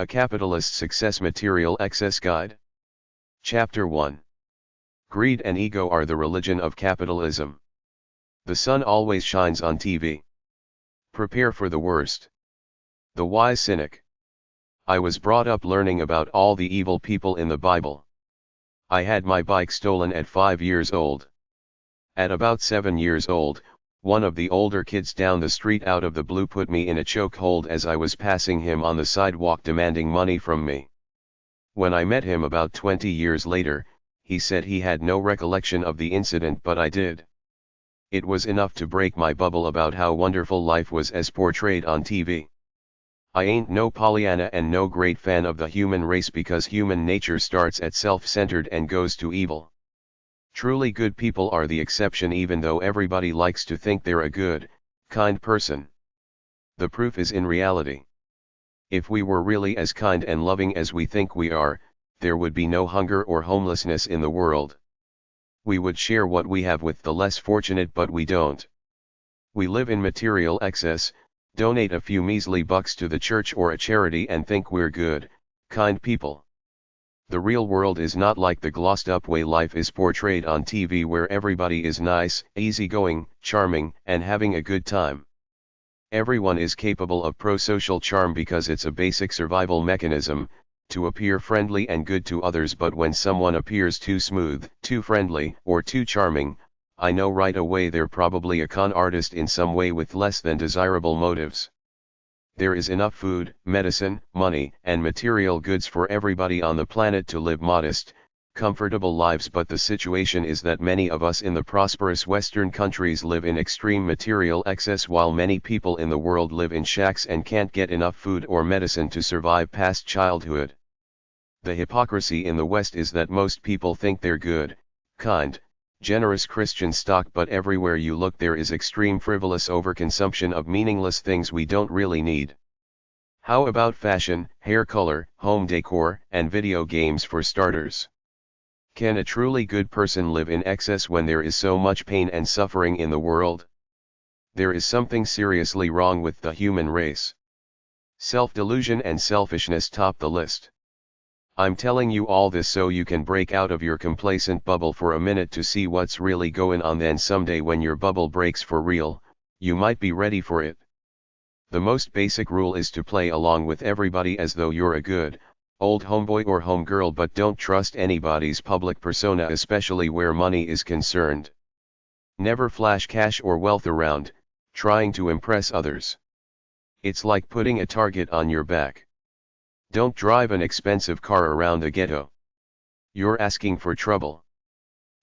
A Capitalist Success Material Excess Guide. Chapter 1. Greed and ego are the religion of capitalism. The sun always shines on TV. Prepare for the worst. The Wise Cynic. I was brought up learning about all the evil people in the Bible. I had my bike stolen at 5 years old. At about 7 years old, one of the older kids down the street out of the blue put me in a chokehold as I was passing him on the sidewalk demanding money from me. When I met him about 20 years later, he said he had no recollection of the incident, but I did. It was enough to break my bubble about how wonderful life was as portrayed on TV. I ain't no Pollyanna and no great fan of the human race, because human nature starts at self-centered and goes to evil. Truly good people are the exception, even though everybody likes to think they're a good, kind person. The proof is in reality. If we were really as kind and loving as we think we are, there would be no hunger or homelessness in the world. We would share what we have with the less fortunate, but we don't. We live in material excess, donate a few measly bucks to the church or a charity and think we're good, kind people. The real world is not like the glossed-up way life is portrayed on TV, where everybody is nice, easygoing, charming, and having a good time. Everyone is capable of pro-social charm because it's a basic survival mechanism, to appear friendly and good to others, but when someone appears too smooth, too friendly, or too charming, I know right away they're probably a con artist in some way with less than desirable motives. There is enough food, medicine, money, and material goods for everybody on the planet to live modest, comfortable lives, but the situation is that many of us in the prosperous Western countries live in extreme material excess, while many people in the world live in shacks and can't get enough food or medicine to survive past childhood. The hypocrisy in the West is that most people think they're good, kind, generous Christian stock, but everywhere you look there is extreme frivolous overconsumption of meaningless things we don't really need. How about fashion, hair color, home decor, and video games for starters? Can a truly good person live in excess when there is so much pain and suffering in the world? There is something seriously wrong with the human race. Self-delusion and selfishness top the list. I'm telling you all this so you can break out of your complacent bubble for a minute to see what's really going on. Then someday when your bubble breaks for real, you might be ready for it. The most basic rule is to play along with everybody as though you're a good, old homeboy or homegirl, but don't trust anybody's public persona, especially where money is concerned. Never flash cash or wealth around, trying to impress others. It's like putting a target on your back. Don't drive an expensive car around the ghetto. You're asking for trouble.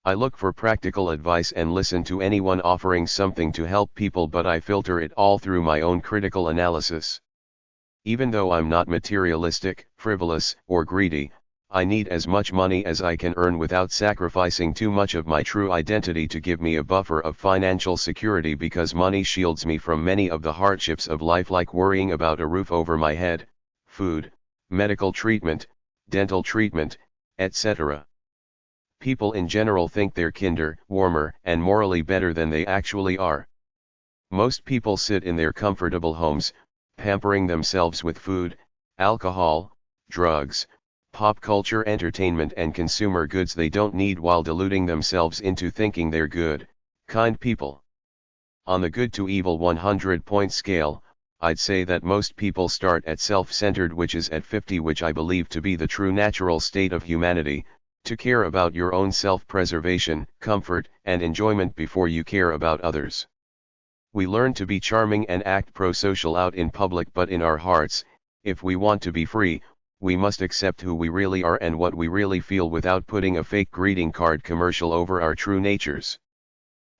I look for practical advice and listen to anyone offering something to help people, but I filter it all through my own critical analysis. Even though I'm not materialistic, frivolous, or greedy, I need as much money as I can earn without sacrificing too much of my true identity to give me a buffer of financial security, because money shields me from many of the hardships of life, like worrying about a roof over my head, food, medical treatment, dental treatment, etc. People in general think they're kinder, warmer, and morally better than they actually are. Most people sit in their comfortable homes, pampering themselves with food, alcohol, drugs, pop culture, entertainment, and consumer goods they don't need, while deluding themselves into thinking they're good, kind people. On the good to evil 100-point scale, I'd say that most people start at self-centered, which is at 50, which I believe to be the true natural state of humanity, to care about your own self-preservation, comfort, and enjoyment before you care about others. We learn to be charming and act pro-social out in public, but in our hearts, if we want to be free, we must accept who we really are and what we really feel without putting a fake greeting card commercial over our true natures.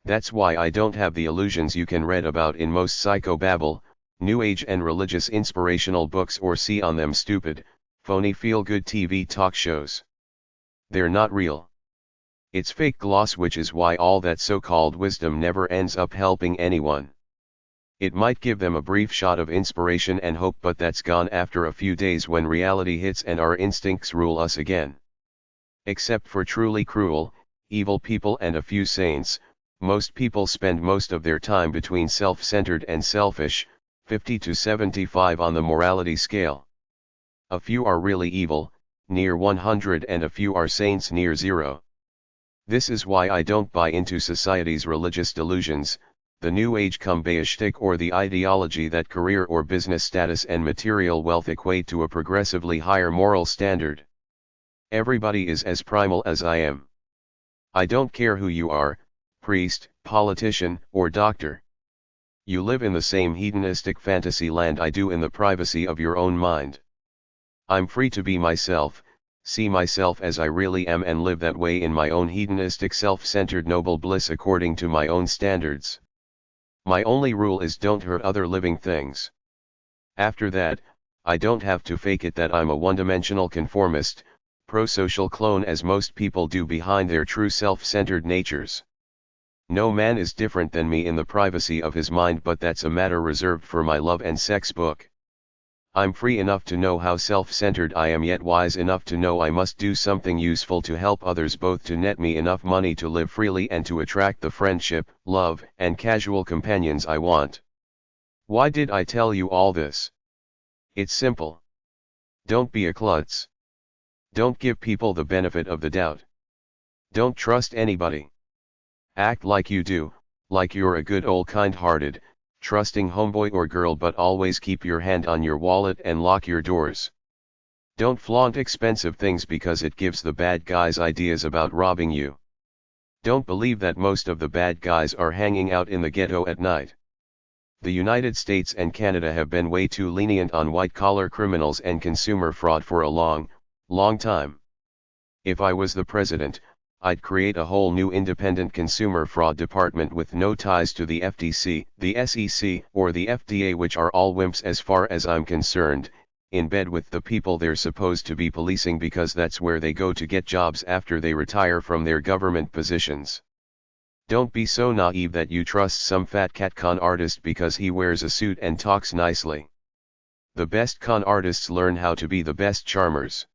That's why I don't have the illusions you can read about in most psychobabble, New Age and religious inspirational books, or see on them stupid, phony feel-good TV talk shows. They're not real. It's fake gloss, which is why all that so-called wisdom never ends up helping anyone. It might give them a brief shot of inspiration and hope, but that's gone after a few days when reality hits and our instincts rule us again. Except for truly cruel, evil people and a few saints, most people spend most of their time between self-centered and selfish, 50 to 75 on the morality scale. A few are really evil, near 100, and a few are saints, near 0. This is why I don't buy into society's religious delusions, the New Age kumbaya shtick, or the ideology that career or business status and material wealth equate to a progressively higher moral standard. Everybody is as primal as I am. I don't care who you are, priest, politician, or doctor. You live in the same hedonistic fantasy land I do, in the privacy of your own mind. I'm free to be myself, see myself as I really am, and live that way in my own hedonistic self-centered noble bliss according to my own standards. My only rule is don't hurt other living things. After that, I don't have to fake it that I'm a one-dimensional conformist, pro-social clone as most people do behind their true self-centered natures. No man is different than me in the privacy of his mind, but that's a matter reserved for my love and sex book. I'm free enough to know how self-centered I am, yet wise enough to know I must do something useful to help others, both to net me enough money to live freely and to attract the friendship, love, and casual companions I want. Why did I tell you all this? It's simple. Don't be a klutz. Don't give people the benefit of the doubt. Don't trust anybody. Act like you do, like you're a good old kind-hearted, trusting homeboy or girl, but always keep your hand on your wallet and lock your doors. Don't flaunt expensive things because it gives the bad guys ideas about robbing you. Don't believe that most of the bad guys are hanging out in the ghetto at night. The United States and Canada have been way too lenient on white-collar criminals and consumer fraud for a long, long time. If I was the president, I'd create a whole new independent consumer fraud department with no ties to the FTC, the SEC, or the FDA, which are all wimps as far as I'm concerned, in bed with the people they're supposed to be policing because that's where they go to get jobs after they retire from their government positions. Don't be so naive that you trust some fat cat con artist because he wears a suit and talks nicely. The best con artists learn how to be the best charmers.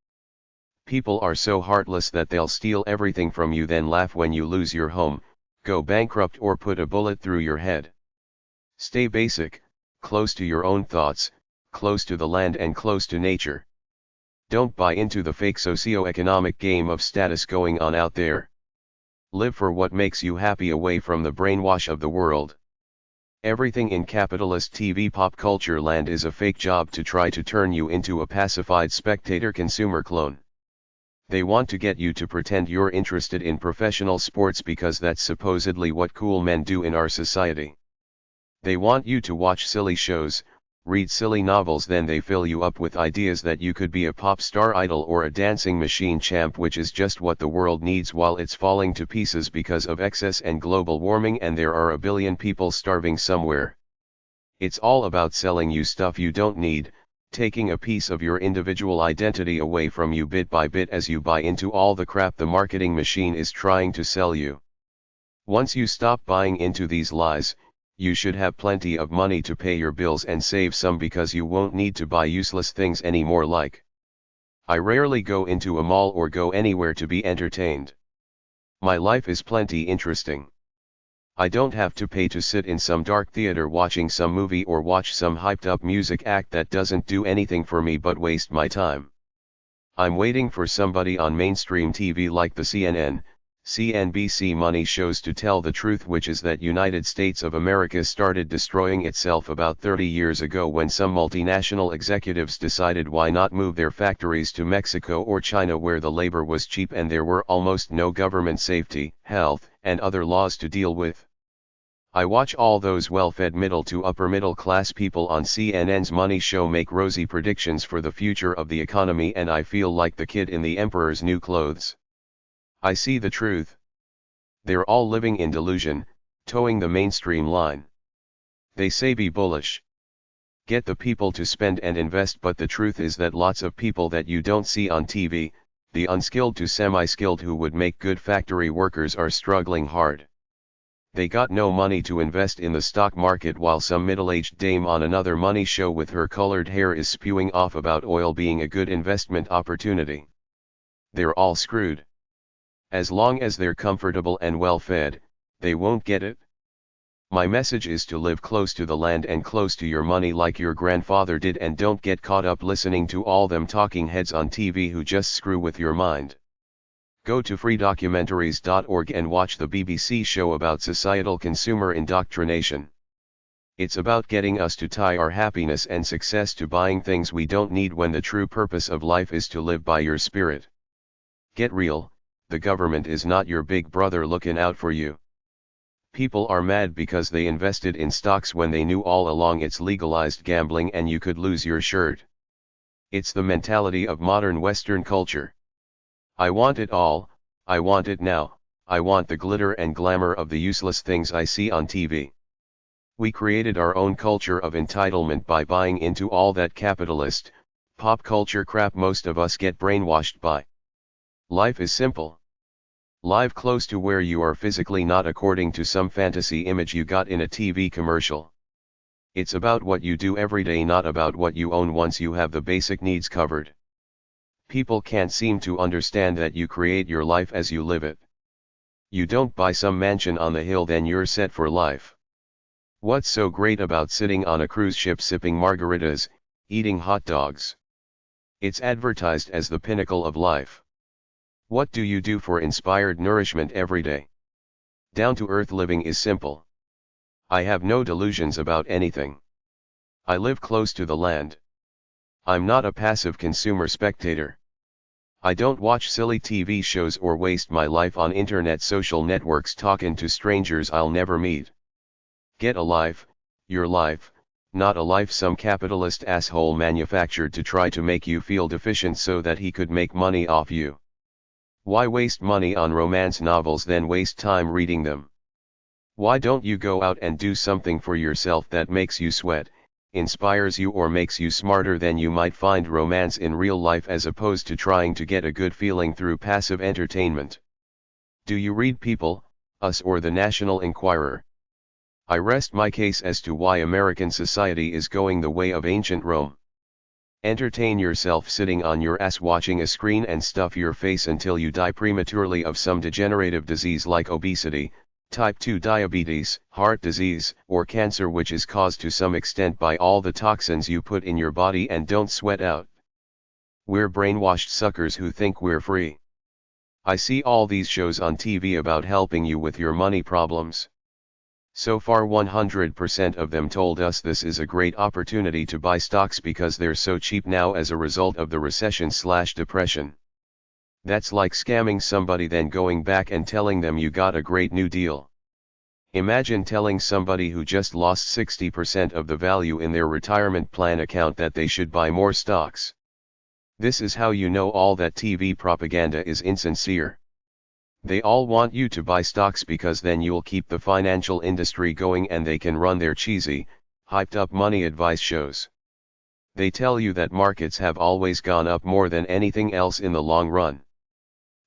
People are so heartless that they'll steal everything from you, then laugh when you lose your home, go bankrupt, or put a bullet through your head. Stay basic, close to your own thoughts, close to the land and close to nature. Don't buy into the fake socio-economic game of status going on out there. Live for what makes you happy, away from the brainwash of the world. Everything in capitalist TV pop culture land is a fake job to try to turn you into a pacified spectator consumer clone. They want to get you to pretend you're interested in professional sports because that's supposedly what cool men do in our society. They want you to watch silly shows, read silly novels, then they fill you up with ideas that you could be a pop star idol or a dancing machine champ, which is just what the world needs while it's falling to pieces because of excess and global warming, and there are a billion people starving somewhere. It's all about selling you stuff you don't need, taking a piece of your individual identity away from you bit by bit as you buy into all the crap the marketing machine is trying to sell you. Once you stop buying into these lies, you should have plenty of money to pay your bills and save some, because you won't need to buy useless things anymore. Like, I rarely go into a mall or go anywhere to be entertained. My life is plenty interesting. I don't have to pay to sit in some dark theater watching some movie or watch some hyped up music act that doesn't do anything for me but waste my time. I'm waiting for somebody on mainstream TV like the CNN, CNBC money shows to tell the truth, which is that United States of America started destroying itself about 30 years ago when some multinational executives decided why not move their factories to Mexico or China, where the labor was cheap and there were almost no government safety, health, and other laws to deal with. I watch all those well-fed middle to upper middle class people on CNN's money show make rosy predictions for the future of the economy, and I feel like the kid in the emperor's new clothes. I see the truth. They're all living in delusion, towing the mainstream line. They say be bullish. Get the people to spend and invest, but the truth is that lots of people that you don't see on TV, the unskilled to semi-skilled who would make good factory workers, are struggling hard. They got no money to invest in the stock market, while some middle-aged dame on another money show with her colored hair is spewing off about oil being a good investment opportunity. They're all screwed. As long as they're comfortable and well-fed, they won't get it. My message is to live close to the land and close to your money like your grandfather did, and don't get caught up listening to all them talking heads on TV who just screw with your mind. Go to freedocumentaries.org and watch the BBC show about societal consumer indoctrination. It's about getting us to tie our happiness and success to buying things we don't need when the true purpose of life is to live by your spirit. Get real, the government is not your big brother looking out for you. People are mad because they invested in stocks when they knew all along it's legalized gambling and you could lose your shirt. It's the mentality of modern Western culture. I want it all, I want it now, I want the glitter and glamour of the useless things I see on TV. We created our own culture of entitlement by buying into all that capitalist, pop culture crap most of us get brainwashed by. Life is simple. Live close to where you are physically, not according to some fantasy image you got in a TV commercial. It's about what you do every day, not about what you own once you have the basic needs covered. People can't seem to understand that you create your life as you live it. You don't buy some mansion on the hill then you're set for life. What's so great about sitting on a cruise ship sipping margaritas, eating hot dogs? It's advertised as the pinnacle of life. What do you do for inspired nourishment every day? Down-to-earth living is simple. I have no delusions about anything. I live close to the land. I'm not a passive consumer spectator. I don't watch silly TV shows or waste my life on internet social networks talking to strangers I'll never meet. Get a life, your life, not a life some capitalist asshole manufactured to try to make you feel deficient so that he could make money off you. Why waste money on romance novels then waste time reading them? Why don't you go out and do something for yourself that makes you sweat, inspires you, or makes you smarter than you might find romance in real life, as opposed to trying to get a good feeling through passive entertainment? Do you read People, Us, or the National Enquirer? I rest my case as to why American society is going the way of ancient Rome. Entertain yourself sitting on your ass watching a screen and stuff your face until you die prematurely of some degenerative disease like obesity, type 2 diabetes, heart disease, or cancer, which is caused to some extent by all the toxins you put in your body and don't sweat out. We're brainwashed suckers who think we're free. I see all these shows on TV about helping you with your money problems. So far 100% of them told us this is a great opportunity to buy stocks because they're so cheap now as a result of the recession/depression. That's like scamming somebody then going back and telling them you got a great new deal. Imagine telling somebody who just lost 60% of the value in their retirement plan account that they should buy more stocks. This is how you know all that TV propaganda is insincere. They all want you to buy stocks because then you'll keep the financial industry going and they can run their cheesy, hyped up money advice shows. They tell you that markets have always gone up more than anything else in the long run.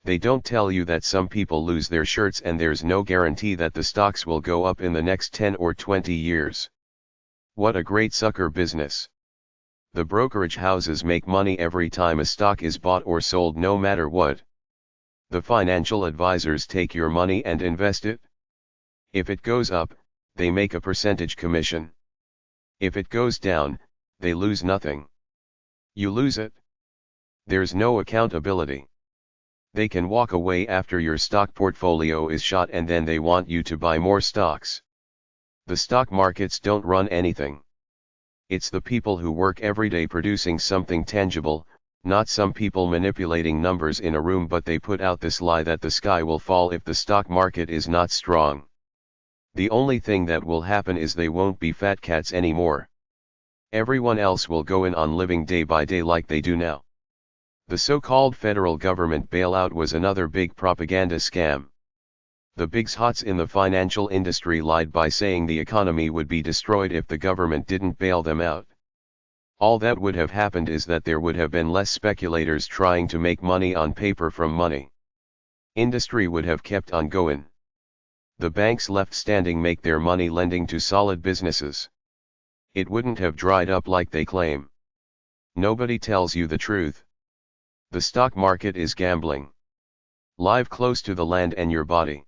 They don't tell you that some people lose their shirts and there's no guarantee that the stocks will go up in the next 10 or 20 years. What a great sucker business. The brokerage houses make money every time a stock is bought or sold, no matter what. The financial advisors take your money and invest it. If it goes up, they make a percentage commission. If it goes down, they lose nothing. You lose it. There's no accountability. They can walk away after your stock portfolio is shot and then they want you to buy more stocks. The stock markets don't run anything. It's the people who work every day producing something tangible, not some people manipulating numbers in a room, but they put out this lie that the sky will fall if the stock market is not strong. The only thing that will happen is they won't be fat cats anymore. Everyone else will go in on living day by day like they do now. The so-called federal government bailout was another big propaganda scam. The big hots in the financial industry lied by saying the economy would be destroyed if the government didn't bail them out. All that would have happened is that there would have been less speculators trying to make money on paper from money. Industry would have kept on going. The banks left standing make their money lending to solid businesses. It wouldn't have dried up like they claim. Nobody tells you the truth. The stock market is gambling. Live close to the land and your body.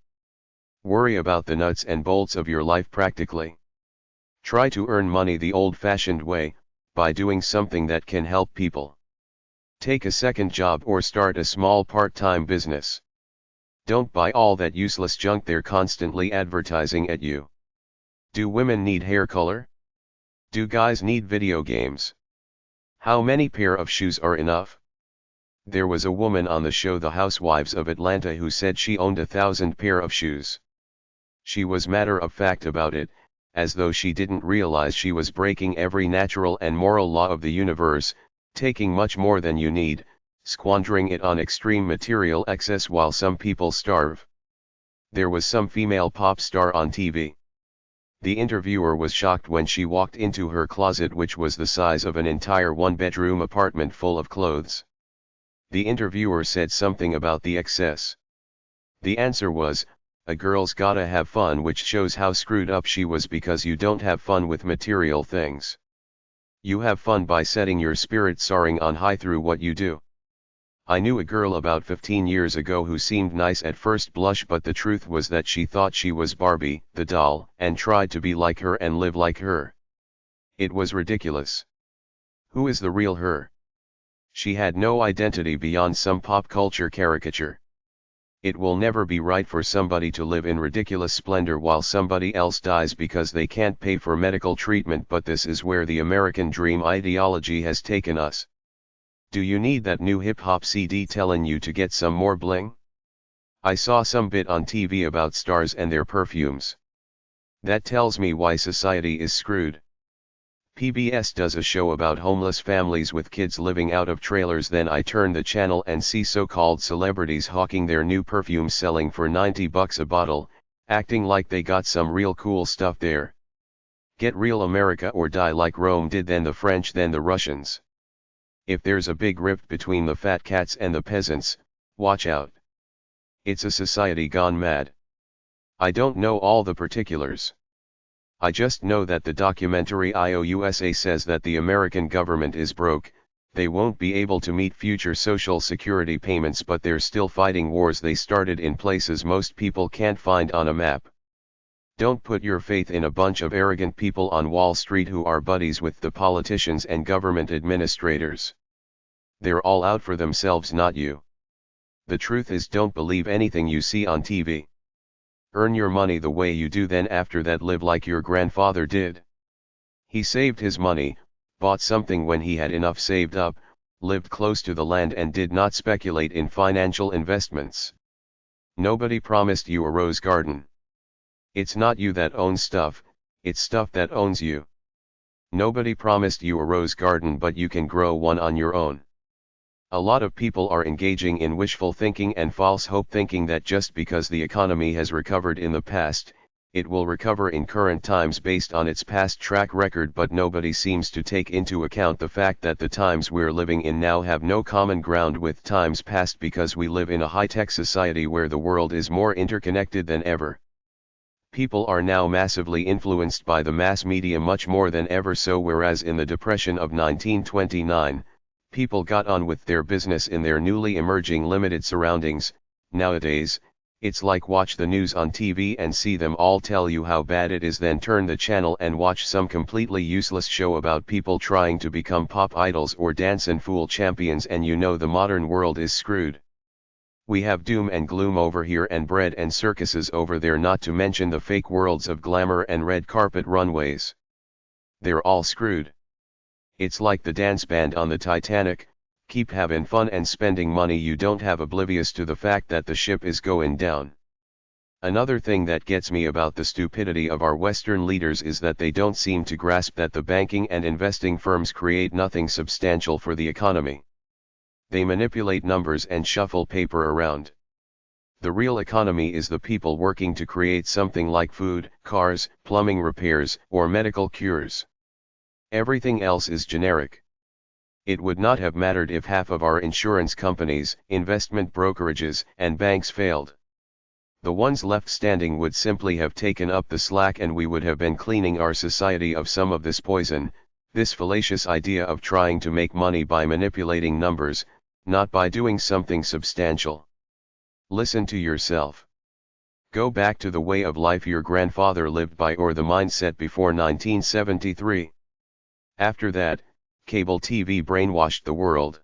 Worry about the nuts and bolts of your life practically. Try to earn money the old-fashioned way, by doing something that can help people. Take a second job or start a small part-time business. Don't buy all that useless junk they're constantly advertising at you. Do women need hair color? Do guys need video games? How many pair of shoes are enough? There was a woman on the show The Housewives of Atlanta who said she owned 1,000 pair of shoes. She was matter of fact about it, as though she didn't realize she was breaking every natural and moral law of the universe, taking much more than you need, squandering it on extreme material excess while some people starve. There was some female pop star on TV. The interviewer was shocked when she walked into her closet, which was the size of an entire one-bedroom apartment full of clothes. The interviewer said something about the excess. The answer was, "A girl's gotta have fun," which shows how screwed up she was, because you don't have fun with material things. You have fun by setting your spirit soaring on high through what you do. I knew a girl about 15 years ago who seemed nice at first blush, but the truth was that she thought she was Barbie, the doll, and tried to be like her and live like her. It was ridiculous. Who is the real her? She had no identity beyond some pop culture caricature. It will never be right for somebody to live in ridiculous splendor while somebody else dies because they can't pay for medical treatment, but this is where the American dream ideology has taken us. Do you need that new hip-hop CD telling you to get some more bling? I saw some bit on TV about stars and their perfumes. That tells me why society is screwed. PBS does a show about homeless families with kids living out of trailers, then I turn the channel and see so-called celebrities hawking their new perfume selling for $90 a bottle, acting like they got some real cool stuff there. Get real, America, or die like Rome did, then the French, then the Russians. If there's a big rift between the fat cats and the peasants, watch out. It's a society gone mad. I don't know all the particulars. I just know that the documentary IOUSA says that the American government is broke, they won't be able to meet future social security payments, but they're still fighting wars they started in places most people can't find on a map. Don't put your faith in a bunch of arrogant people on Wall Street who are buddies with the politicians and government administrators. They're all out for themselves, not you. The truth is, don't believe anything you see on TV. Earn your money the way you do, then after that live like your grandfather did. He saved his money, bought something when he had enough saved up, lived close to the land, and did not speculate in financial investments. Nobody promised you a rose garden. It's not you that owns stuff, it's stuff that owns you. Nobody promised you a rose garden, but you can grow one on your own. A lot of people are engaging in wishful thinking and false hope, thinking that just because the economy has recovered in the past, it will recover in current times based on its past track record, but nobody seems to take into account the fact that the times we're living in now have no common ground with times past, because we live in a high-tech society where the world is more interconnected than ever. People are now massively influenced by the mass media much more than ever so, whereas in the Depression of 1929, people got on with their business in their newly emerging limited surroundings. Nowadays, it's like watch the news on TV and see them all tell you how bad it is, then turn the channel and watch some completely useless show about people trying to become pop idols or dance and fool champions, and you know the modern world is screwed. We have doom and gloom over here and bread and circuses over there, not to mention the fake worlds of glamour and red carpet runways. They're all screwed. It's like the dance band on the Titanic, keep having fun and spending money you don't have, oblivious to the fact that the ship is going down. Another thing that gets me about the stupidity of our Western leaders is that they don't seem to grasp that the banking and investing firms create nothing substantial for the economy. They manipulate numbers and shuffle paper around. The real economy is the people working to create something like food, cars, plumbing repairs, or medical cures. Everything else is generic. It would not have mattered if half of our insurance companies, investment brokerages, and banks failed. The ones left standing would simply have taken up the slack, and we would have been cleaning our society of some of this poison, this fallacious idea of trying to make money by manipulating numbers, not by doing something substantial. Listen to yourself. Go back to the way of life your grandfather lived by or the mindset before 1973. After that, cable TV brainwashed the world.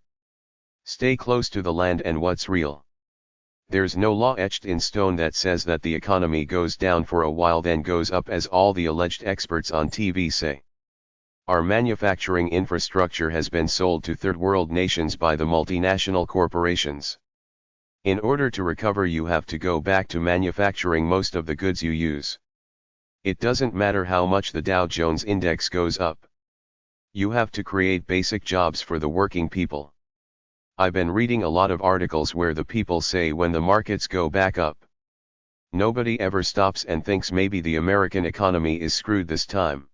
Stay close to the land and what's real. There's no law etched in stone that says that the economy goes down for a while then goes up as all the alleged experts on TV say. Our manufacturing infrastructure has been sold to third world nations by the multinational corporations. In order to recover you have to go back to manufacturing most of the goods you use. It doesn't matter how much the Dow Jones Index goes up. You have to create basic jobs for the working people. I've been reading a lot of articles where the people say when the markets go back up, nobody ever stops and thinks maybe the American economy is screwed this time.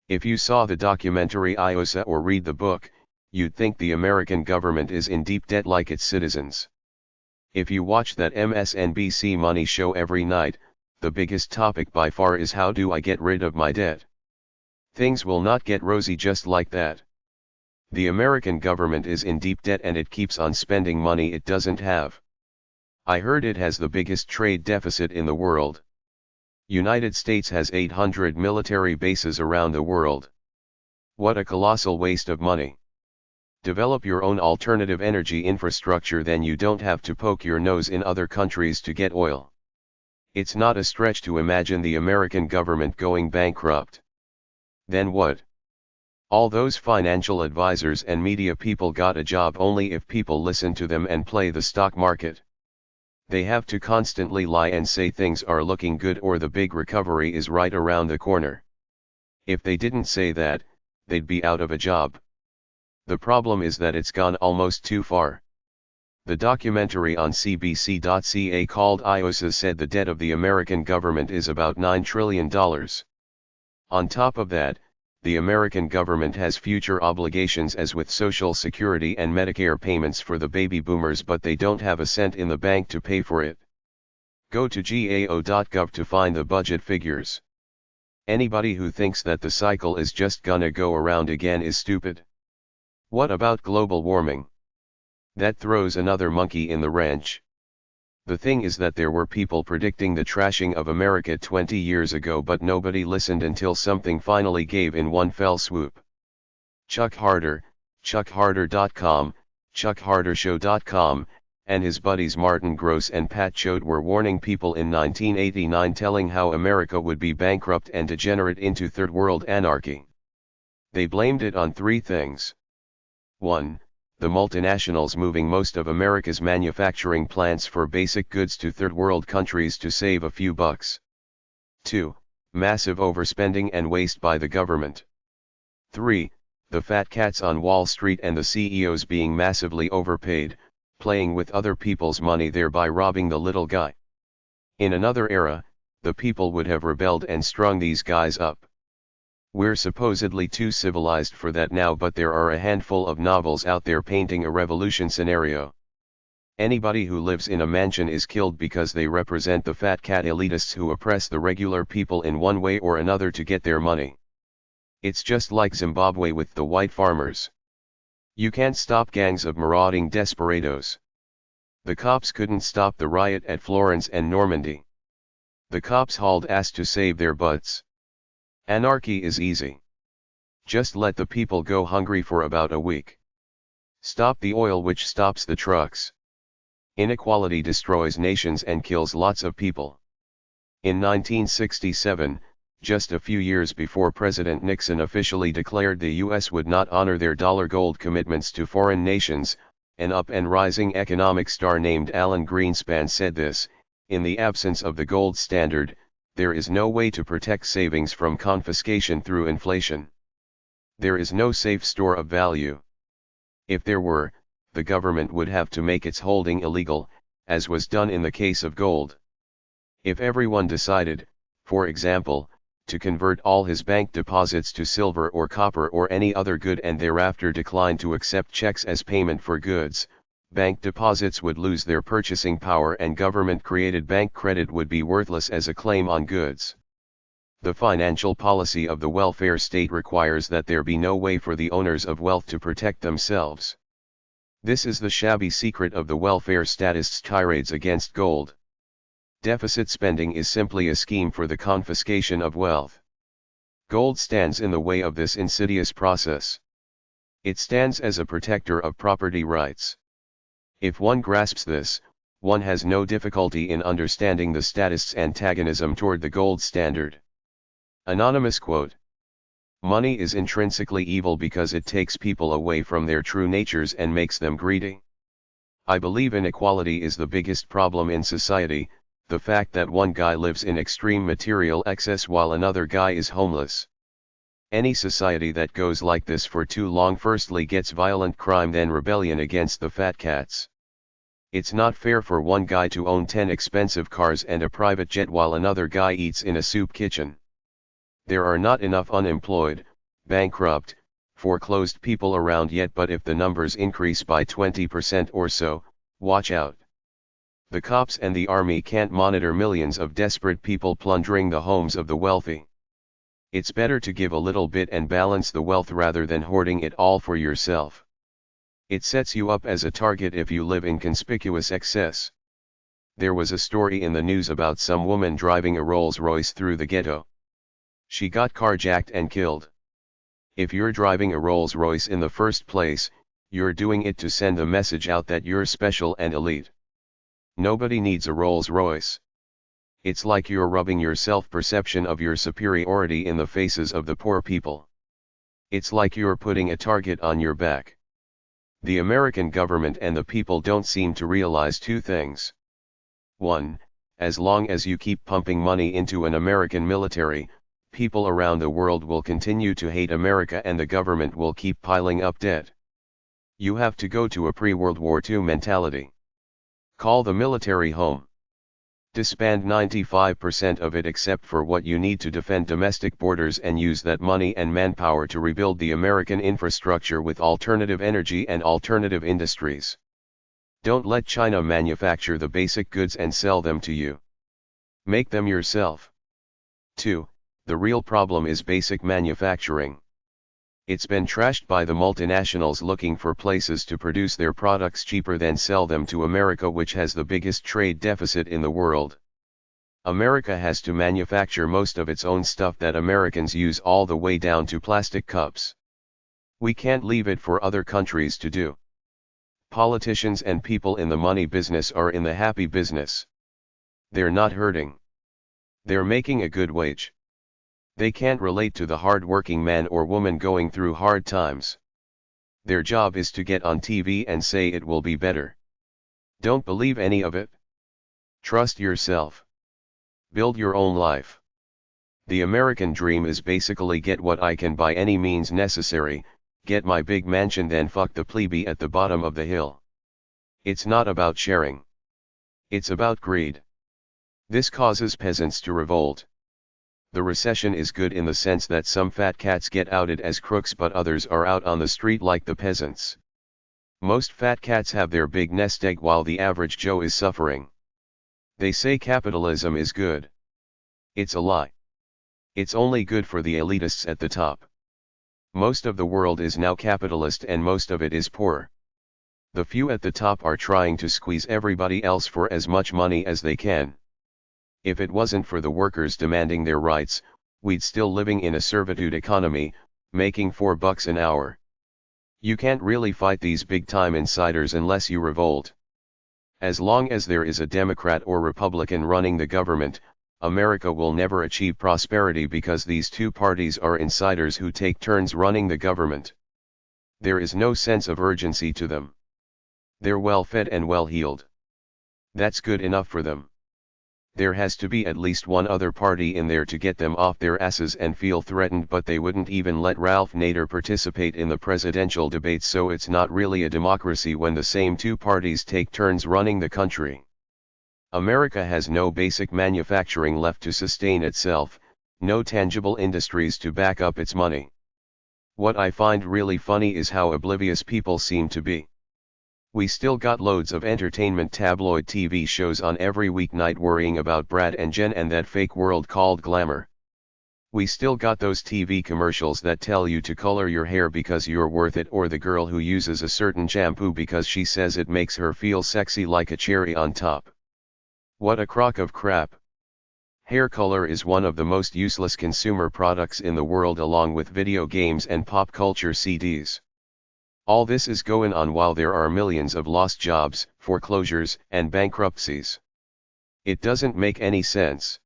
If you saw the documentary IOSA or read the book, you'd think the American government is in deep debt like its citizens. If you watch that MSNBC money show every night, the biggest topic by far is how do I get rid of my debt? Things will not get rosy just like that. The American government is in deep debt and it keeps on spending money it doesn't have. I heard it has the biggest trade deficit in the world. United States has 800 military bases around the world. What a colossal waste of money. Develop your own alternative energy infrastructure, then you don't have to poke your nose in other countries to get oil. It's not a stretch to imagine the American government going bankrupt. Then what? All those financial advisors and media people got a job only if people listen to them and play the stock market. They have to constantly lie and say things are looking good or the big recovery is right around the corner. If they didn't say that, they'd be out of a job. The problem is that it's gone almost too far. The documentary on CBC.ca called IOSA said the debt of the American government is about $9 trillion. On top of that, the American government has future obligations as with Social Security and Medicare payments for the baby boomers, but they don't have a cent in the bank to pay for it. Go to gao.gov to find the budget figures. Anybody who thinks that the cycle is just gonna go around again is stupid. What about global warming? That throws another monkey in the wrench. The thing is that there were people predicting the trashing of America 20 years ago, but nobody listened until something finally gave in one fell swoop. Chuck Harder, chuckharder.com, chuckhardershow.com, and his buddies Martin Gross and Pat Choate were warning people in 1989, telling how America would be bankrupt and degenerate into third world anarchy. They blamed it on three things. 1. The multinationals moving most of America's manufacturing plants for basic goods to third world countries to save a few bucks. 2. Massive overspending and waste by the government. 3. The fat cats on Wall Street and the CEOs being massively overpaid, playing with other people's money, thereby robbing the little guy. In another era, the people would have rebelled and strung these guys up. We're supposedly too civilized for that now, but there are a handful of novels out there painting a revolution scenario. Anybody who lives in a mansion is killed because they represent the fat cat elitists who oppress the regular people in one way or another to get their money. It's just like Zimbabwe with the white farmers. You can't stop gangs of marauding desperados. The cops couldn't stop the riot at Florence and Normandy. The cops hauled ass to save their butts. Anarchy is easy. Just let the people go hungry for about a week. Stop the oil which stops the trucks. Inequality destroys nations and kills lots of people. In 1967, just a few years before President Nixon officially declared the U.S. would not honor their dollar gold commitments to foreign nations, an up and rising economic star named Alan Greenspan said this: "In the absence of the gold standard, there is no way to protect savings from confiscation through inflation. There is no safe store of value. If there were, the government would have to make its holding illegal, as was done in the case of gold. If everyone decided, for example, to convert all his bank deposits to silver or copper or any other good and thereafter declined to accept checks as payment for goods, bank deposits would lose their purchasing power and government-created bank credit would be worthless as a claim on goods. The financial policy of the welfare state requires that there be no way for the owners of wealth to protect themselves. This is the shabby secret of the welfare statists' tirades against gold. Deficit spending is simply a scheme for the confiscation of wealth. Gold stands in the way of this insidious process. It stands as a protector of property rights. If one grasps this, one has no difficulty in understanding the statist's antagonism toward the gold standard. Anonymous quote: "Money is intrinsically evil because it takes people away from their true natures and makes them greedy. I believe inequality is the biggest problem in society, the fact that one guy lives in extreme material excess while another guy is homeless. Any society that goes like this for too long firstly gets violent crime, then rebellion against the fat cats. It's not fair for one guy to own 10 expensive cars and a private jet while another guy eats in a soup kitchen. There are not enough unemployed, bankrupt, foreclosed people around yet, but if the numbers increase by 20% or so, watch out. The cops and the army can't monitor millions of desperate people plundering the homes of the wealthy. It's better to give a little bit and balance the wealth rather than hoarding it all for yourself. It sets you up as a target if you live in conspicuous excess. There was a story in the news about some woman driving a Rolls-Royce through the ghetto. She got carjacked and killed. If you're driving a Rolls-Royce in the first place, you're doing it to send a message out that you're special and elite. Nobody needs a Rolls-Royce. It's like you're rubbing your self-perception of your superiority in the faces of the poor people. It's like you're putting a target on your back. The American government and the people don't seem to realize two things. 1. As long as you keep pumping money into an American military, people around the world will continue to hate America and the government will keep piling up debt. You have to go to a pre-World War II mentality. Call the military home. Disband 95% of it except for what you need to defend domestic borders and use that money and manpower to rebuild the American infrastructure with alternative energy and alternative industries. Don't let China manufacture the basic goods and sell them to you. Make them yourself. 2. The real problem is basic manufacturing. It's been trashed by the multinationals looking for places to produce their products cheaper than sell them to America, which has the biggest trade deficit in the world. America has to manufacture most of its own stuff that Americans use, all the way down to plastic cups. We can't leave it for other countries to do. Politicians and people in the money business are in the happy business. They're not hurting. They're making a good wage. They can't relate to the hard-working man or woman going through hard times. Their job is to get on TV and say it will be better. Don't believe any of it. Trust yourself. Build your own life. The American dream is basically get what I can by any means necessary, get my big mansion, then fuck the plebe at the bottom of the hill. It's not about sharing. It's about greed. This causes peasants to revolt. The recession is good in the sense that some fat cats get outed as crooks, but others are out on the street like the peasants. Most fat cats have their big nest egg while the average Joe is suffering. They say capitalism is good. It's a lie. It's only good for the elitists at the top. Most of the world is now capitalist and most of it is poor. The few at the top are trying to squeeze everybody else for as much money as they can. If it wasn't for the workers demanding their rights, we'd still living in a servitude economy, making $4 an hour. You can't really fight these big-time insiders unless you revolt. As long as there is a Democrat or Republican running the government, America will never achieve prosperity because these two parties are insiders who take turns running the government. There is no sense of urgency to them. They're well-fed and well-heeled. That's good enough for them. There has to be at least one other party in there to get them off their asses and feel threatened, but they wouldn't even let Ralph Nader participate in the presidential debates, so it's not really a democracy when the same two parties take turns running the country. America has no basic manufacturing left to sustain itself, no tangible industries to back up its money. What I find really funny is how oblivious people seem to be. We still got loads of entertainment tabloid TV shows on every weeknight worrying about Brad and Jen and that fake world called glamour. We still got those TV commercials that tell you to color your hair because you're worth it, or the girl who uses a certain shampoo because she says it makes her feel sexy like a cherry on top. What a crock of crap. Hair color is one of the most useless consumer products in the world along with video games and pop culture CDs. All this is going on while there are millions of lost jobs, foreclosures, and bankruptcies. It doesn't make any sense.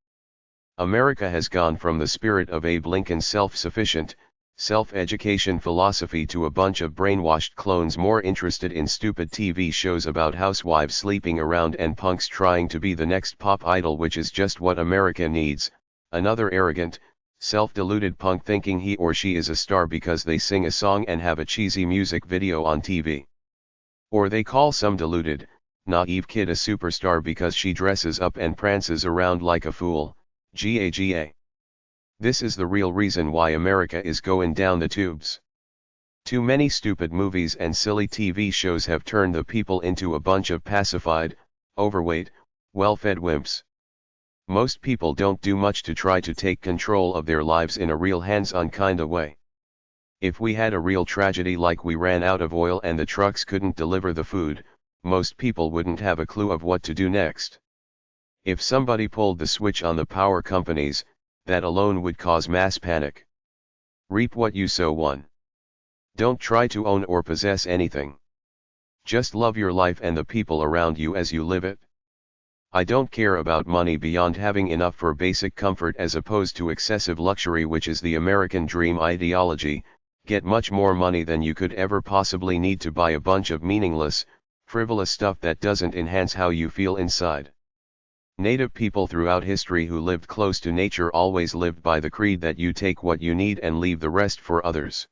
America has gone from the spirit of Abe Lincoln's self-sufficient, self-education philosophy to a bunch of brainwashed clones more interested in stupid TV shows about housewives sleeping around and punks trying to be the next pop idol, which is just what America needs, another arrogant, self-deluded punk thinking he or she is a star because they sing a song and have a cheesy music video on TV. Or they call some deluded, naive kid a superstar because she dresses up and prances around like a fool, gaga. This is the real reason why America is going down the tubes. Too many stupid movies and silly TV shows have turned the people into a bunch of pacified, overweight, well-fed wimps. Most people don't do much to try to take control of their lives in a real hands-on kinda way. If we had a real tragedy like we ran out of oil and the trucks couldn't deliver the food, most people wouldn't have a clue of what to do next. If somebody pulled the switch on the power companies, that alone would cause mass panic. Reap what you sow. 1. Don't try to own or possess anything. Just love your life and the people around you as you live it. I don't care about money beyond having enough for basic comfort as opposed to excessive luxury, which is the American dream ideology. Get much more money than you could ever possibly need to buy a bunch of meaningless, frivolous stuff that doesn't enhance how you feel inside. Native people throughout history who lived close to nature always lived by the creed that you take what you need and leave the rest for others.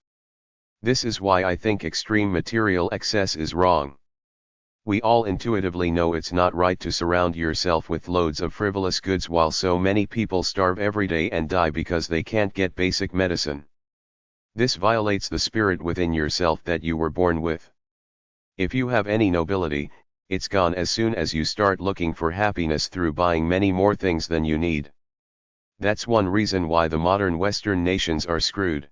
This is why I think extreme material excess is wrong. We all intuitively know it's not right to surround yourself with loads of frivolous goods while so many people starve every day and die because they can't get basic medicine. This violates the spirit within yourself that you were born with. If you have any nobility, it's gone as soon as you start looking for happiness through buying many more things than you need. That's one reason why the modern Western nations are screwed.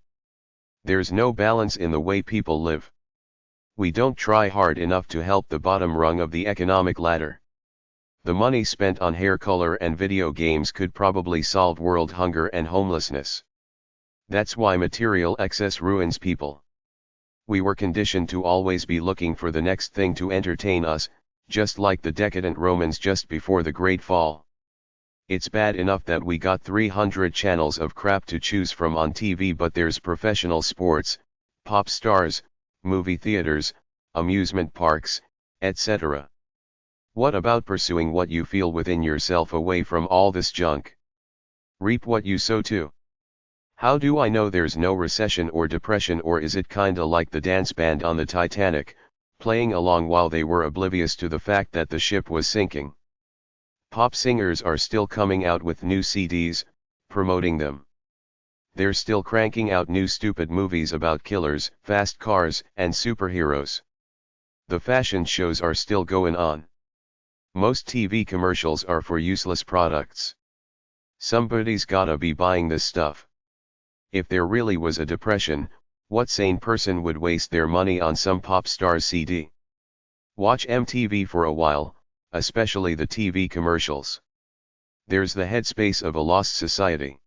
There's no balance in the way people live. We don't try hard enough to help the bottom rung of the economic ladder. The money spent on hair color and video games could probably solve world hunger and homelessness. That's why material excess ruins people. We were conditioned to always be looking for the next thing to entertain us, just like the decadent Romans just before the Great Fall. It's bad enough that we got 300 channels of crap to choose from on TV, but there's professional sports, pop stars, movie theaters, amusement parks, etc. What about pursuing what you feel within yourself away from all this junk? Reap what you sow too. How do I know there's no recession or depression, or is it kinda like the dance band on the Titanic, playing along while they were oblivious to the fact that the ship was sinking? Pop singers are still coming out with new CDs, promoting them. They're still cranking out new stupid movies about killers, fast cars, and superheroes. The fashion shows are still going on. Most TV commercials are for useless products. Somebody's gotta be buying this stuff. If there really was a depression, what sane person would waste their money on some pop star's CD? Watch MTV for a while, especially the TV commercials. There's the headspace of a lost society.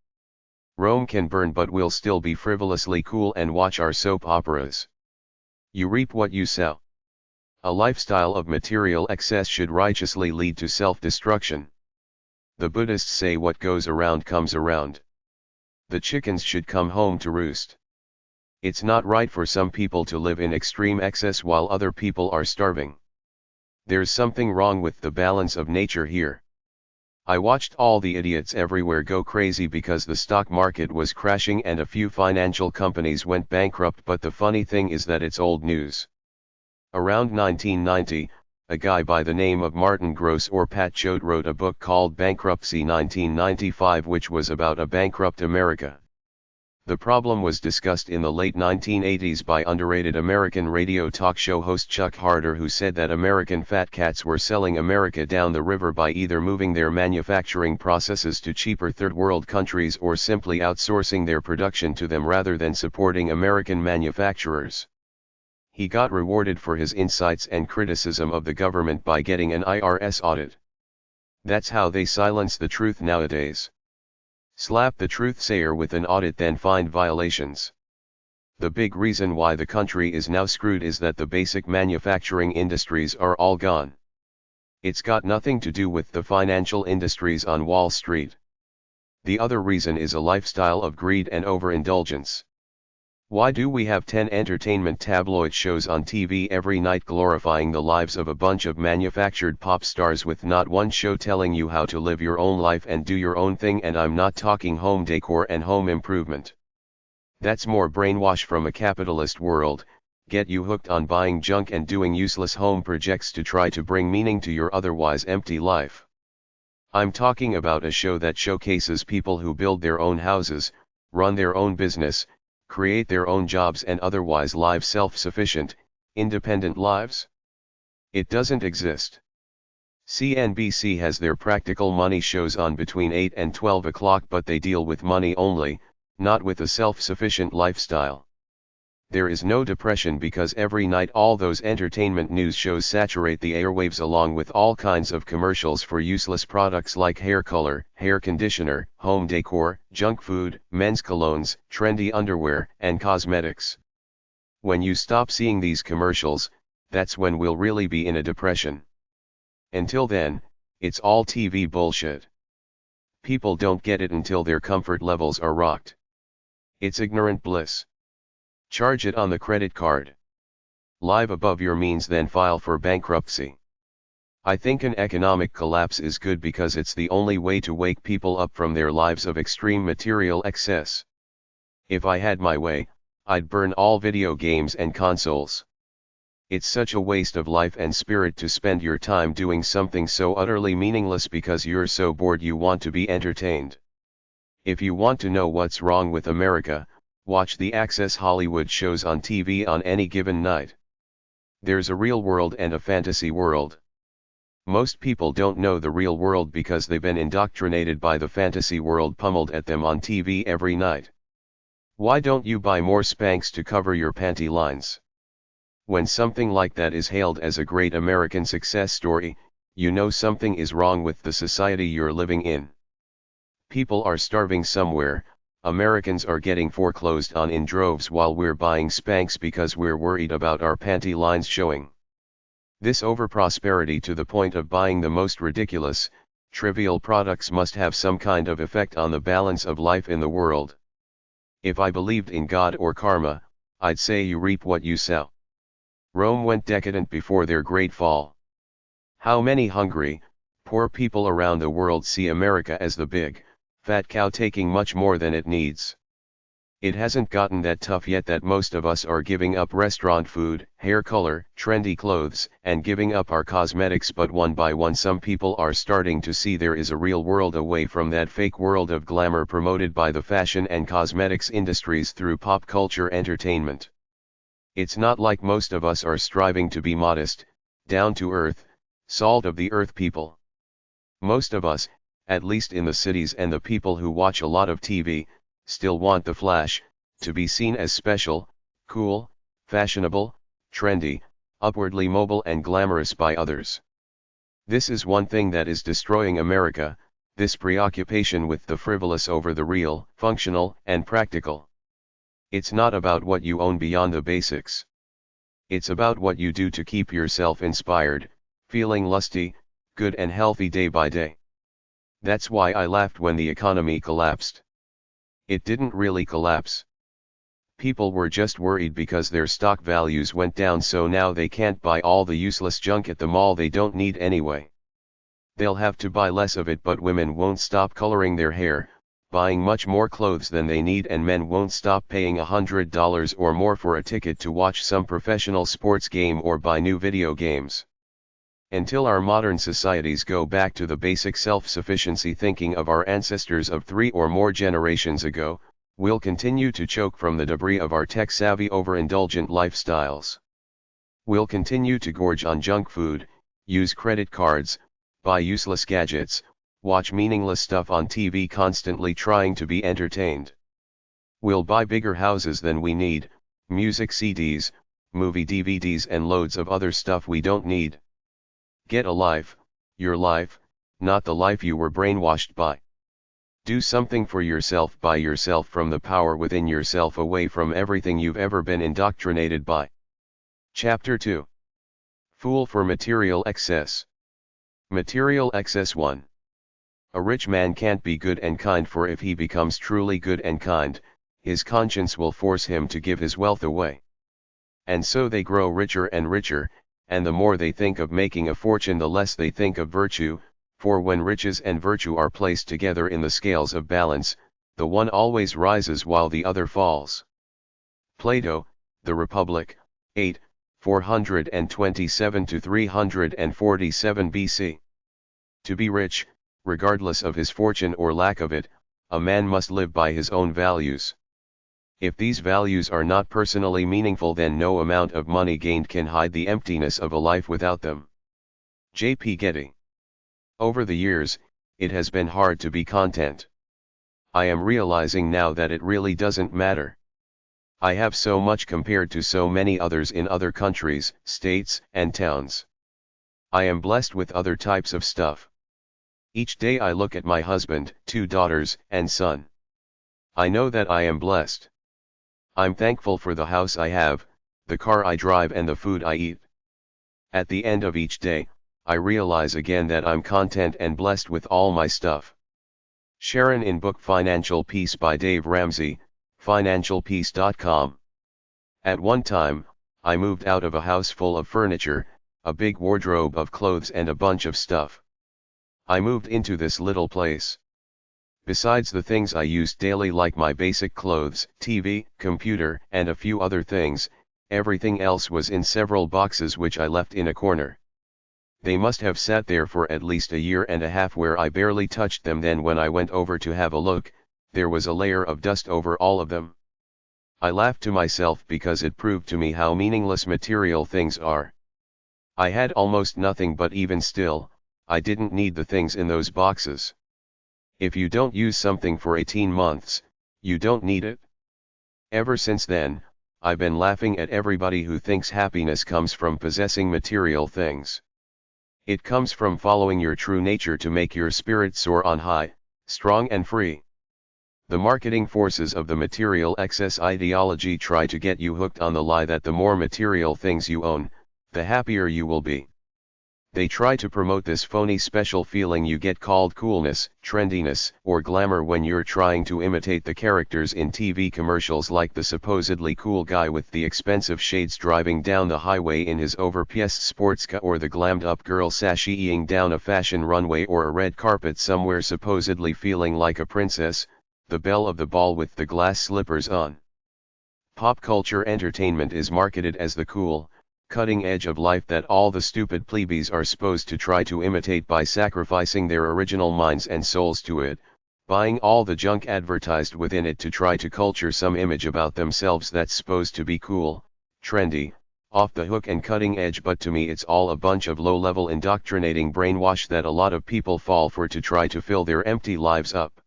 Rome can burn, but we'll still be frivolously cool and watch our soap operas. You reap what you sow. A lifestyle of material excess should righteously lead to self-destruction. The Buddhists say what goes around comes around. The chickens should come home to roost. It's not right for some people to live in extreme excess while other people are starving. There's something wrong with the balance of nature here. I watched all the idiots everywhere go crazy because the stock market was crashing and a few financial companies went bankrupt, but the funny thing is that it's old news. Around 1990, a guy by the name of Martin Gross or Pat Choate wrote a book called Bankruptcy 1995, which was about a bankrupt America. The problem was discussed in the late 1980s by underrated American radio talk show host Chuck Harder, who said that American fat cats were selling America down the river by either moving their manufacturing processes to cheaper third world countries or simply outsourcing their production to them rather than supporting American manufacturers. He got rewarded for his insights and criticism of the government by getting an IRS audit. That's how they silence the truth nowadays. Slap the truth sayer with an audit, then find violations. The big reason why the country is now screwed is that the basic manufacturing industries are all gone. It's got nothing to do with the financial industries on Wall Street. The other reason is a lifestyle of greed and overindulgence. Why do we have 10 entertainment tabloid shows on TV every night glorifying the lives of a bunch of manufactured pop stars with not one show telling you how to live your own life and do your own thing? And I'm not talking home decor and home improvement. That's more brainwash from a capitalist world, get you hooked on buying junk and doing useless home projects to try to bring meaning to your otherwise empty life. I'm talking about a show that showcases people who build their own houses, run their own business, create their own jobs and otherwise live self-sufficient, independent lives. It doesn't exist. CNBC has their practical money shows on between 8 and 12 o'clock, but they deal with money only, not with a self-sufficient lifestyle. There is no depression because every night all those entertainment news shows saturate the airwaves along with all kinds of commercials for useless products like hair color, hair conditioner, home decor, junk food, men's colognes, trendy underwear, and cosmetics. When you stop seeing these commercials, that's when we'll really be in a depression. Until then, it's all TV bullshit. People don't get it until their comfort levels are rocked. It's ignorant bliss. Charge it on the credit card. Live above your means, then file for bankruptcy. I think an economic collapse is good because it's the only way to wake people up from their lives of extreme material excess. If I had my way, I'd burn all video games and consoles. It's such a waste of life and spirit to spend your time doing something so utterly meaningless because you're so bored you want to be entertained. If you want to know what's wrong with America, watch the Access Hollywood shows on TV on any given night. There's a real world and a fantasy world. Most people don't know the real world because they've been indoctrinated by the fantasy world pummeled at them on TV every night. Why don't you buy more Spanx to cover your panty lines? When something like that is hailed as a great American success story, you know something is wrong with the society you're living in. People are starving somewhere. Americans are getting foreclosed on in droves while we're buying Spanx because we're worried about our panty lines showing. This overprosperity to the point of buying the most ridiculous, trivial products must have some kind of effect on the balance of life in the world. If I believed in God or karma, I'd say you reap what you sow. Rome went decadent before their great fall. How many hungry, poor people around the world see America as the big, fat cow taking much more than it needs. It hasn't gotten that tough yet that most of us are giving up restaurant food, hair color, trendy clothes, and giving up our cosmetics, but one by one some people are starting to see there is a real world away from that fake world of glamour promoted by the fashion and cosmetics industries through pop culture entertainment. It's not like most of us are striving to be modest, down to earth, salt of the earth people. Most of us, at least in the cities and the people who watch a lot of TV, still want the flash, to be seen as special, cool, fashionable, trendy, upwardly mobile and glamorous by others. This is one thing that is destroying America, this preoccupation with the frivolous over the real, functional, and practical. It's not about what you own beyond the basics. It's about what you do to keep yourself inspired, feeling lusty, good and healthy day by day. That's why I laughed when the economy collapsed. It didn't really collapse. People were just worried because their stock values went down, so now they can't buy all the useless junk at the mall they don't need anyway. They'll have to buy less of it, but women won't stop coloring their hair, buying much more clothes than they need, and men won't stop paying $100 or more for a ticket to watch some professional sports game or buy new video games. Until our modern societies go back to the basic self-sufficiency thinking of our ancestors of 3 or more generations ago, we'll continue to choke from the debris of our tech-savvy overindulgent lifestyles. We'll continue to gorge on junk food, use credit cards, buy useless gadgets, watch meaningless stuff on TV, constantly trying to be entertained. We'll buy bigger houses than we need, music CDs, movie DVDs and loads of other stuff we don't need. Get a life, your life, not the life you were brainwashed by. Do something for yourself by yourself, from the power within yourself, away from everything you've ever been indoctrinated by. Chapter 2. Fool for Material Excess. Material Excess 1. A rich man can't be good and kind, for if he becomes truly good and kind, his conscience will force him to give his wealth away. And so they grow richer and richer, and the more they think of making a fortune, the less they think of virtue, for when riches and virtue are placed together in the scales of balance, the one always rises while the other falls. Plato, The Republic, 8, 427 to 347 BC. To be rich, regardless of his fortune or lack of it, a man must live by his own values. If these values are not personally meaningful, then no amount of money gained can hide the emptiness of a life without them. J.P. Getty. Over the years, it has been hard to be content. I am realizing now that it really doesn't matter. I have so much compared to so many others in other countries, states, and towns. I am blessed with other types of stuff. Each day I look at my husband, 2 daughters, and son. I know that I am blessed. I'm thankful for the house I have, the car I drive, and the food I eat. At the end of each day, I realize again that I'm content and blessed with all my stuff. Sharon in book Financial Peace by Dave Ramsey, financialpeace.com. At one time, I moved out of a house full of furniture, a big wardrobe of clothes, and a bunch of stuff. I moved into this little place. Besides the things I used daily, like my basic clothes, TV, computer, and a few other things, everything else was in several boxes which I left in a corner. They must have sat there for at least a year and a half, where I barely touched them. Then when I went over to have a look, there was a layer of dust over all of them. I laughed to myself because it proved to me how meaningless material things are. I had almost nothing, but even still, I didn't need the things in those boxes. If you don't use something for 18 months, you don't need it. Ever since then, I've been laughing at everybody who thinks happiness comes from possessing material things. It comes from following your true nature to make your spirit soar on high, strong and free. The marketing forces of the material excess ideology try to get you hooked on the lie that the more material things you own, the happier you will be. They try to promote this phony special feeling you get called coolness, trendiness, or glamour when you're trying to imitate the characters in TV commercials, like the supposedly cool guy with the expensive shades driving down the highway in his overpriced sports car, or the glammed up girl sashaying down a fashion runway or a red carpet somewhere supposedly feeling like a princess, the belle of the ball with the glass slippers on. Pop culture entertainment is marketed as the cool, cutting edge of life that all the stupid plebeians are supposed to try to imitate by sacrificing their original minds and souls to it, buying all the junk advertised within it to try to culture some image about themselves that's supposed to be cool, trendy, off the hook and cutting edge. But to me it's all a bunch of low-level indoctrinating brainwash that a lot of people fall for to try to fill their empty lives up.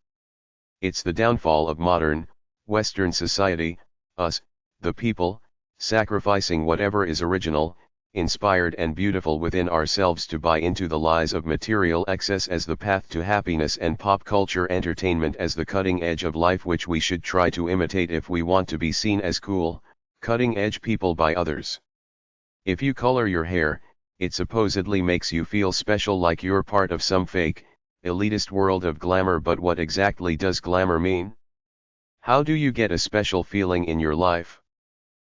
It's the downfall of modern, Western society, us, the people, sacrificing whatever is original, inspired and beautiful within ourselves to buy into the lies of material excess as the path to happiness, and pop culture entertainment as the cutting edge of life which we should try to imitate if we want to be seen as cool, cutting edge people by others. If you color your hair, it supposedly makes you feel special, like you're part of some fake, elitist world of glamour. But what exactly does glamour mean? How do you get a special feeling in your life?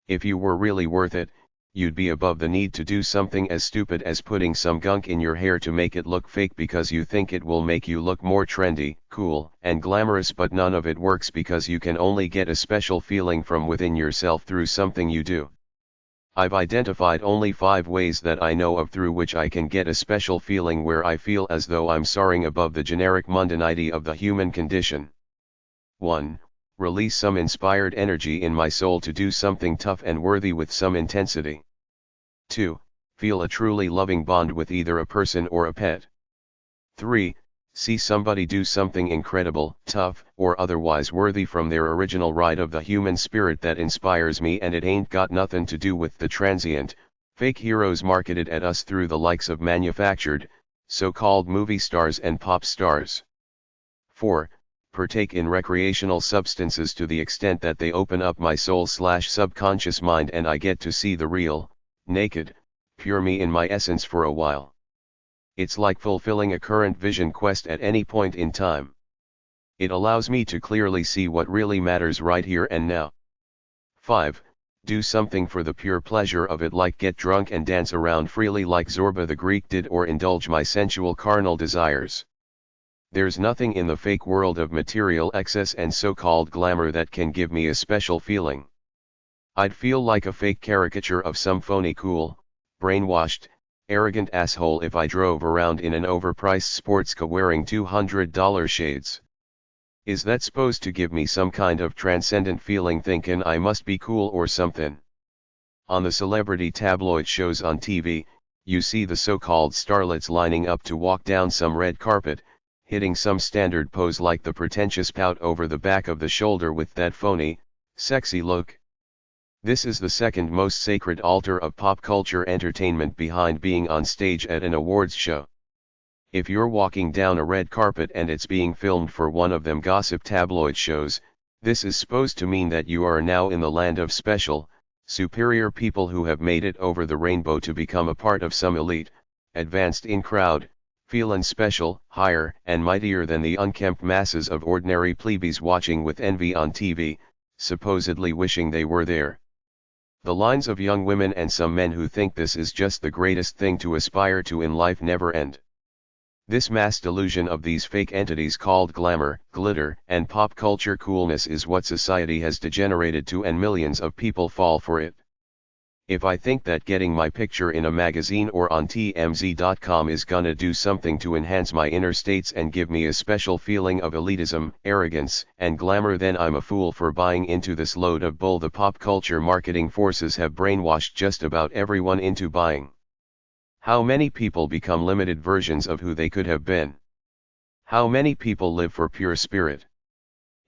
If you were really worth it, you'd be above the need to do something as stupid as putting some gunk in your hair to make it look fake because you think it will make you look more trendy, cool, and glamorous. But none of it works, because you can only get a special feeling from within yourself through something you do. I've identified only 5 ways that I know of through which I can get a special feeling where I feel as though I'm soaring above the generic mundanity of the human condition. 1. Release some inspired energy in my soul to do something tough and worthy with some intensity. 2. Feel a truly loving bond with either a person or a pet. 3. See somebody do something incredible, tough, or otherwise worthy from their original ride of the human spirit that inspires me, and it ain't got nothing to do with the transient, fake heroes marketed at us through the likes of manufactured, so-called movie stars and pop stars. 4. Partake in recreational substances to the extent that they open up my soul/subconscious mind and I get to see the real, naked, pure me in my essence for a while. It's like fulfilling a current vision quest at any point in time. It allows me to clearly see what really matters right here and now. 5. Do something for the pure pleasure of it, like get drunk and dance around freely like Zorba the Greek did, or indulge my sensual carnal desires. There's nothing in the fake world of material excess and so-called glamour that can give me a special feeling. I'd feel like a fake caricature of some phony cool, brainwashed, arrogant asshole if I drove around in an overpriced sports car wearing $200 shades. Is that supposed to give me some kind of transcendent feeling, thinking I must be cool or something? On the celebrity tabloid shows on TV, you see the so-called starlets lining up to walk down some red carpet, hitting some standard pose like the pretentious pout over the back of the shoulder with that phony, sexy look. This is the second most sacred altar of pop culture entertainment behind being on stage at an awards show. If you're walking down a red carpet and it's being filmed for one of them gossip tabloid shows, this is supposed to mean that you are now in the land of special, superior people who have made it over the rainbow to become a part of some elite, advanced in crowd, feelin' special, higher and mightier than the unkempt masses of ordinary plebeies watching with envy on TV, supposedly wishing they were there. The lines of young women and some men who think this is just the greatest thing to aspire to in life never end. This mass delusion of these fake entities called glamour, glitter, and pop culture coolness is what society has degenerated to, and millions of people fall for it. If I think that getting my picture in a magazine or on TMZ.com is gonna do something to enhance my inner states and give me a special feeling of elitism, arrogance, and glamour, then I'm a fool for buying into this load of bull the pop culture marketing forces have brainwashed just about everyone into buying. How many people become limited versions of who they could have been? How many people live for pure spirit?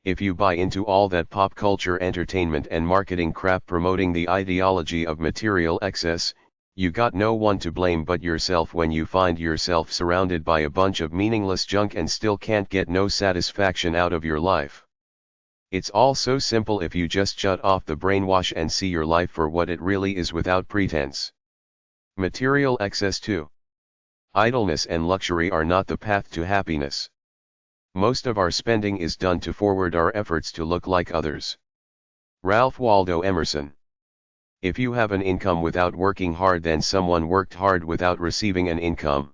If you buy into all that pop culture entertainment and marketing crap promoting the ideology of material excess, you got no one to blame but yourself when you find yourself surrounded by a bunch of meaningless junk and still can't get no satisfaction out of your life. It's all so simple if you just shut off the brainwash and see your life for what it really is without pretense. Material excess too. Idleness and luxury are not the path to happiness. Most of our spending is done to forward our efforts to look like others. Ralph Waldo Emerson. If you have an income without working hard, then someone worked hard without receiving an income.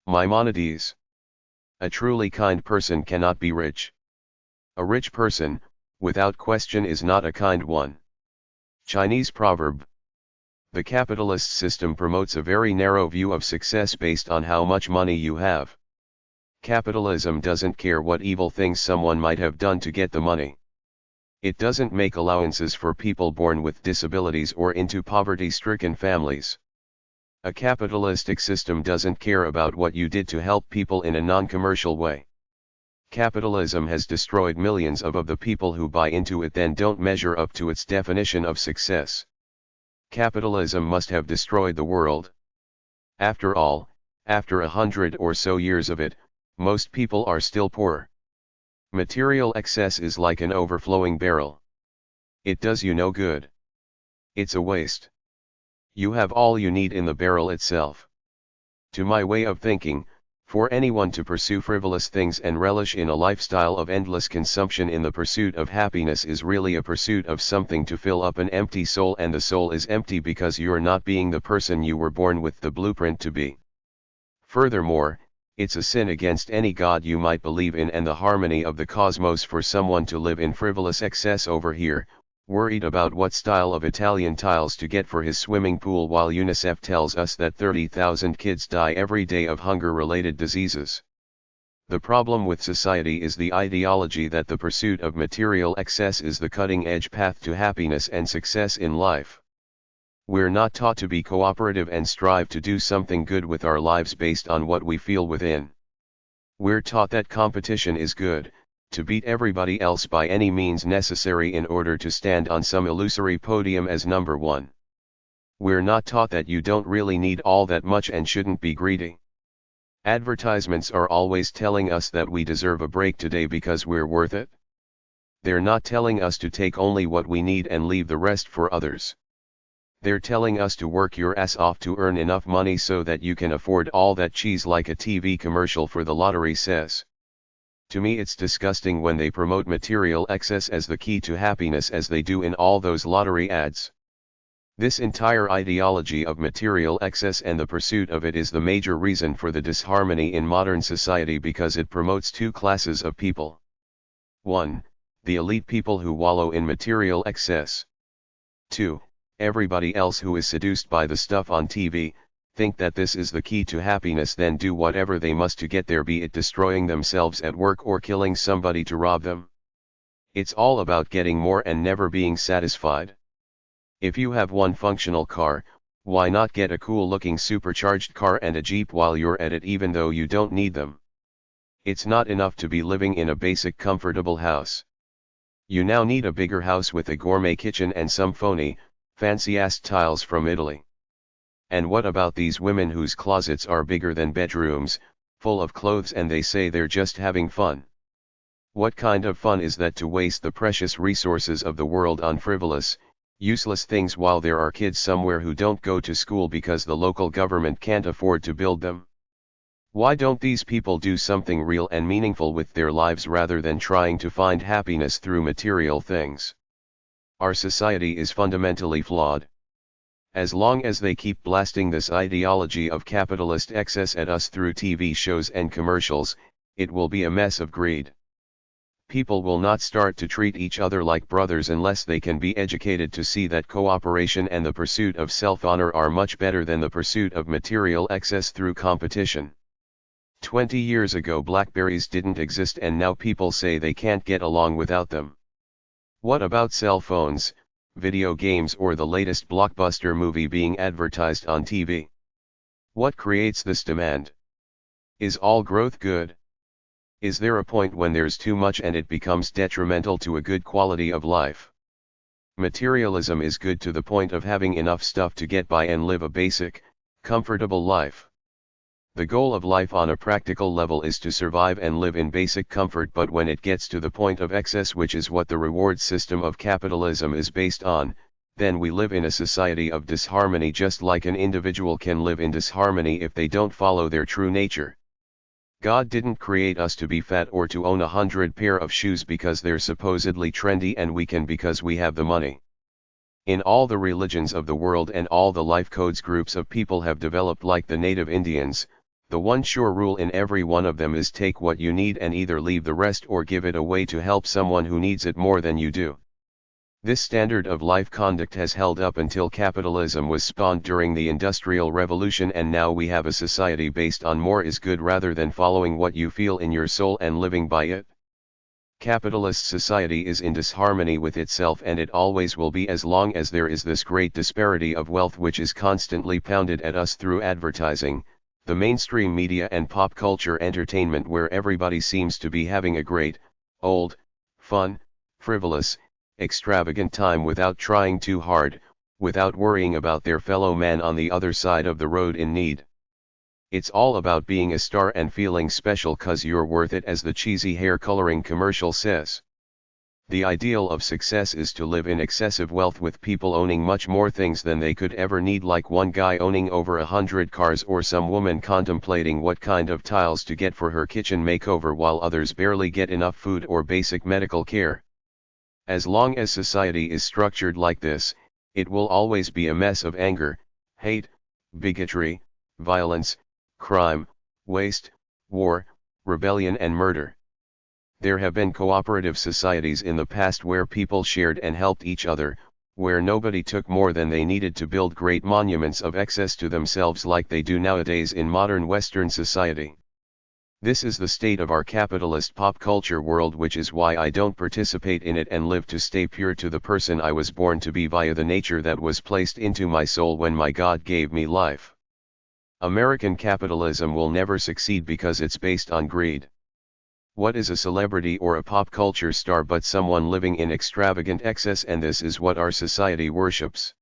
Maimonides. A truly kind person cannot be rich. A rich person, without question, is not a kind one. Chinese proverb. The capitalist system promotes a very narrow view of success based on how much money you have. Capitalism doesn't care what evil things someone might have done to get the money. It doesn't make allowances for people born with disabilities or into poverty-stricken families. A capitalistic system doesn't care about what you did to help people in a non-commercial way. Capitalism has destroyed millions of the people who buy into it then don't measure up to its definition of success. Capitalism must have destroyed the world. After all, after 100 or so years of it, most people are still poor. Material excess is like an overflowing barrel. It does you no good. It's a waste. You have all you need in the barrel itself. To my way of thinking, for anyone to pursue frivolous things and relish in a lifestyle of endless consumption in the pursuit of happiness is really a pursuit of something to fill up an empty soul, and the soul is empty because you're not being the person you were born with the blueprint to be. Furthermore, it's a sin against any god you might believe in and the harmony of the cosmos for someone to live in frivolous excess over here, worried about what style of Italian tiles to get for his swimming pool while UNICEF tells us that 30,000 kids die every day of hunger-related diseases. The problem with society is the ideology that the pursuit of material excess is the cutting-edge path to happiness and success in life. We're not taught to be cooperative and strive to do something good with our lives based on what we feel within. We're taught that competition is good, to beat everybody else by any means necessary in order to stand on some illusory podium as number one. We're not taught that you don't really need all that much and shouldn't be greedy. Advertisements are always telling us that we deserve a break today because we're worth it. They're not telling us to take only what we need and leave the rest for others. They're telling us to work your ass off to earn enough money so that you can afford all that cheese, like a TV commercial for the lottery says. To me, it's disgusting when they promote material excess as the key to happiness, as they do in all those lottery ads. This entire ideology of material excess and the pursuit of it is the major reason for the disharmony in modern society, because it promotes two classes of people. 1. The elite people who wallow in material excess. 2. Everybody else who is seduced by the stuff on TV, think that this is the key to happiness, then do whatever they must to get there, be it destroying themselves at work or killing somebody to rob them. It's all about getting more and never being satisfied. If you have one functional car, why not get a cool-looking supercharged car and a Jeep while you're at it, even though you don't need them? It's not enough to be living in a basic comfortable house. You now need a bigger house with a gourmet kitchen and some phony, fancy-ass tiles from Italy. And what about these women whose closets are bigger than bedrooms, full of clothes, and they say they're just having fun? What kind of fun is that, to waste the precious resources of the world on frivolous, useless things while there are kids somewhere who don't go to school because the local government can't afford to build them? Why don't these people do something real and meaningful with their lives rather than trying to find happiness through material things? Our society is fundamentally flawed. As long as they keep blasting this ideology of capitalist excess at us through TV shows and commercials, it will be a mess of greed. People will not start to treat each other like brothers unless they can be educated to see that cooperation and the pursuit of self-honor are much better than the pursuit of material excess through competition. 20 years ago, Blackberries didn't exist, and now people say they can't get along without them. What about cell phones, video games, or the latest blockbuster movie being advertised on TV? What creates this demand? Is all growth good? Is there a point when there's too much and it becomes detrimental to a good quality of life? Materialism is good to the point of having enough stuff to get by and live a basic, comfortable life. The goal of life on a practical level is to survive and live in basic comfort, but when it gets to the point of excess, which is what the reward system of capitalism is based on, then we live in a society of disharmony, just like an individual can live in disharmony if they don't follow their true nature. God didn't create us to be fat or to own 100 pair of shoes because they're supposedly trendy and we can because we have the money. In all the religions of the world and all the life codes groups of people have developed like the native Indians, the one sure rule in every one of them is take what you need and either leave the rest or give it away to help someone who needs it more than you do. This standard of life conduct has held up until capitalism was spawned during the Industrial Revolution, and now we have a society based on more is good rather than following what you feel in your soul and living by it. Capitalist society is in disharmony with itself, and it always will be as long as there is this great disparity of wealth which is constantly pounded at us through advertising, the mainstream media and pop culture entertainment, where everybody seems to be having a great, old, fun, frivolous, extravagant time without trying too hard, without worrying about their fellow man on the other side of the road in need. It's all about being a star and feeling special 'cause you're worth it, as the cheesy hair coloring commercial says. The ideal of success is to live in excessive wealth with people owning much more things than they could ever need, like one guy owning over 100 cars or some woman contemplating what kind of tiles to get for her kitchen makeover while others barely get enough food or basic medical care. As long as society is structured like this, it will always be a mess of anger, hate, bigotry, violence, crime, waste, war, rebellion and murder. There have been cooperative societies in the past where people shared and helped each other, where nobody took more than they needed to build great monuments of excess to themselves like they do nowadays in modern Western society. This is the state of our capitalist pop culture world, which is why I don't participate in it and live to stay pure to the person I was born to be via the nature that was placed into my soul when my God gave me life. American capitalism will never succeed because it's based on greed. What is a celebrity or a pop culture star but someone living in extravagant excess? And this is what our society worships.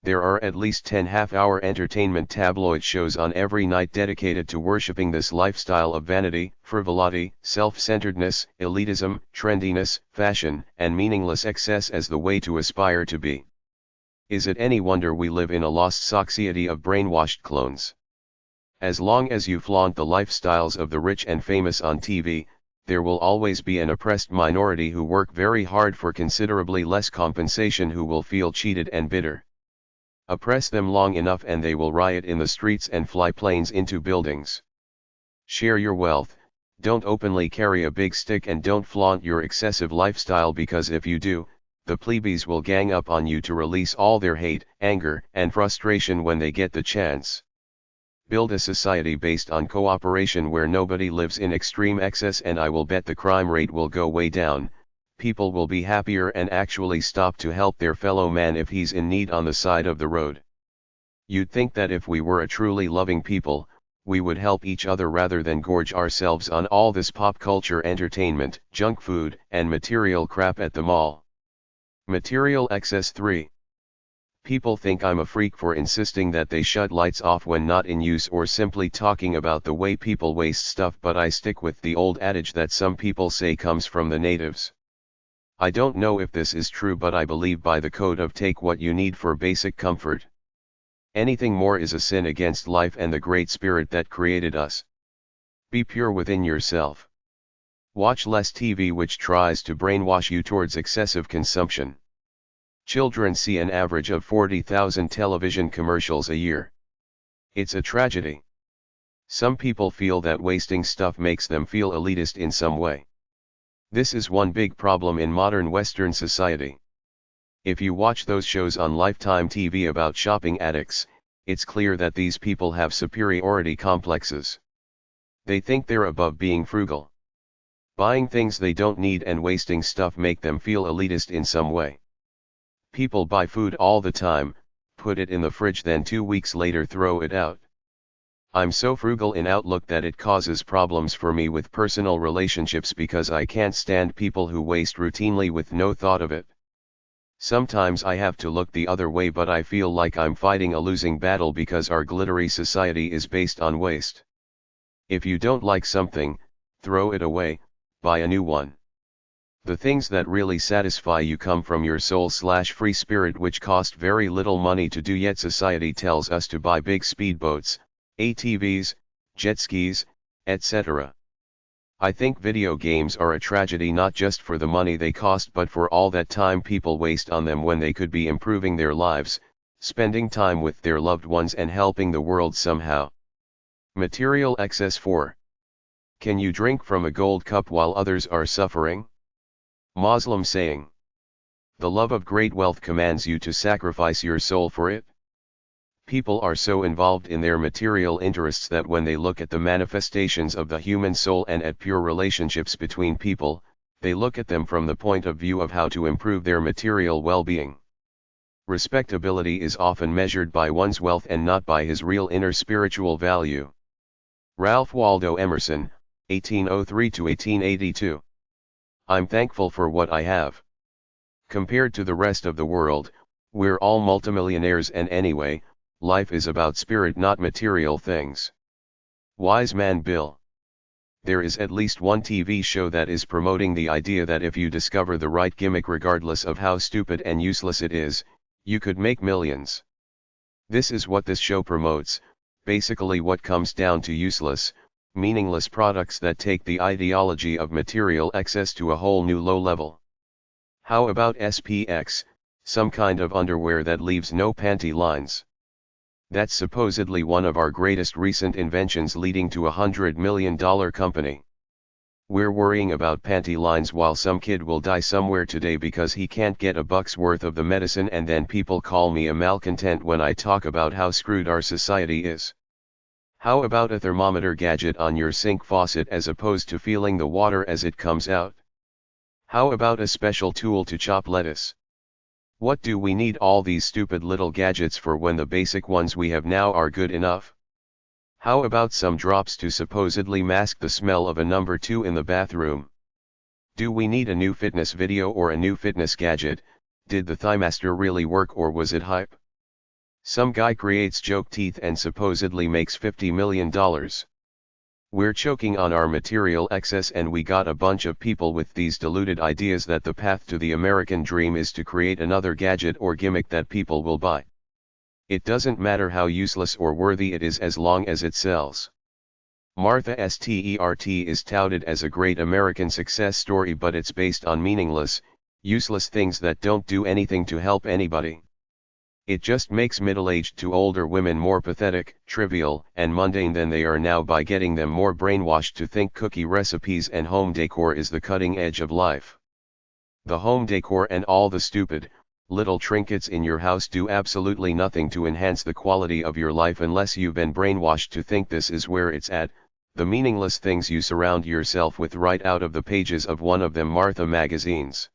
There are at least 10 half-hour entertainment tabloid shows on every night dedicated to worshipping this lifestyle of vanity, frivolity, self-centeredness, elitism, trendiness, fashion, and meaningless excess as the way to aspire to be. Is it any wonder we live in a lost society of brainwashed clones? As long as you flaunt the lifestyles of the rich and famous on TV, there will always be an oppressed minority who work very hard for considerably less compensation who will feel cheated and bitter. Oppress them long enough and they will riot in the streets and fly planes into buildings. Share your wealth, don't openly carry a big stick and don't flaunt your excessive lifestyle, because if you do, the plebeians will gang up on you to release all their hate, anger, and frustration when they get the chance. Build a society based on cooperation where nobody lives in extreme excess, and I will bet the crime rate will go way down. People will be happier and actually stop to help their fellow man if he's in need on the side of the road. You'd think that if we were a truly loving people, we would help each other rather than gorge ourselves on all this pop culture entertainment, junk food, and material crap at the mall. Material excess 3. People think I'm a freak for insisting that they shut lights off when not in use, or simply talking about the way people waste stuff, but I stick with the old adage that some people say comes from the natives. I don't know if this is true, but I believe by the code of take what you need for basic comfort. Anything more is a sin against life and the great spirit that created us. Be pure within yourself. Watch less TV, which tries to brainwash you towards excessive consumption. Children see an average of 40,000 television commercials a year. It's a tragedy. Some people feel that wasting stuff makes them feel elitist in some way. This is one big problem in modern Western society. If you watch those shows on Lifetime TV about shopping addicts, it's clear that these people have superiority complexes. They think they're above being frugal. Buying things they don't need and wasting stuff make them feel elitist in some way. People buy food all the time, put it in the fridge, then 2 weeks later throw it out. I'm so frugal in outlook that it causes problems for me with personal relationships because I can't stand people who waste routinely with no thought of it. Sometimes I have to look the other way, but I feel like I'm fighting a losing battle because our glittery society is based on waste. If you don't like something, throw it away, buy a new one. The things that really satisfy you come from your soul/free spirit, which cost very little money to do, yet society tells us to buy big speedboats, ATVs, jet skis, etc. I think video games are a tragedy, not just for the money they cost but for all that time people waste on them when they could be improving their lives, spending time with their loved ones and helping the world somehow. Material excess 4. Can you drink from a gold cup while others are suffering? Muslim saying. The love of great wealth commands you to sacrifice your soul for it. People are so involved in their material interests that when they look at the manifestations of the human soul and at pure relationships between people, they look at them from the point of view of how to improve their material well-being. Respectability is often measured by one's wealth and not by his real inner spiritual value. Ralph Waldo Emerson, 1803–1882. I'm thankful for what I have. Compared to the rest of the world, we're all multimillionaires, and anyway, life is about spirit, not material things. Wise man Bill. There is at least one TV show that is promoting the idea that if you discover the right gimmick, regardless of how stupid and useless it is, you could make millions. This is what this show promotes, basically what comes down to useless, meaningless products that take the ideology of material excess to a whole new low level. How about SPX, some kind of underwear that leaves no panty lines? That's supposedly one of our greatest recent inventions, leading to $100 million company. We're worrying about panty lines while some kid will die somewhere today because he can't get a buck's worth of the medicine, and then people call me a malcontent when I talk about how screwed our society is. How about a thermometer gadget on your sink faucet as opposed to feeling the water as it comes out? How about a special tool to chop lettuce? What do we need all these stupid little gadgets for when the basic ones we have now are good enough? How about some drops to supposedly mask the smell of a number 2 in the bathroom? Do we need a new fitness video or a new fitness gadget? Did the Thighmaster really work, or was it hype? Some guy creates joke teeth and supposedly makes $50 million. We're choking on our material excess, and we got a bunch of people with these deluded ideas that the path to the American dream is to create another gadget or gimmick that people will buy. It doesn't matter how useless or worthy it is as long as it sells. Martha Stewart is touted as a great American success story, but it's based on meaningless, useless things that don't do anything to help anybody. It just makes middle-aged to older women more pathetic, trivial, and mundane than they are now by getting them more brainwashed to think cookie recipes and home decor is the cutting edge of life. The home decor and all the stupid, little trinkets in your house do absolutely nothing to enhance the quality of your life unless you've been brainwashed to think this is where it's at. The meaningless things you surround yourself with right out of the pages of one of them Martha magazines.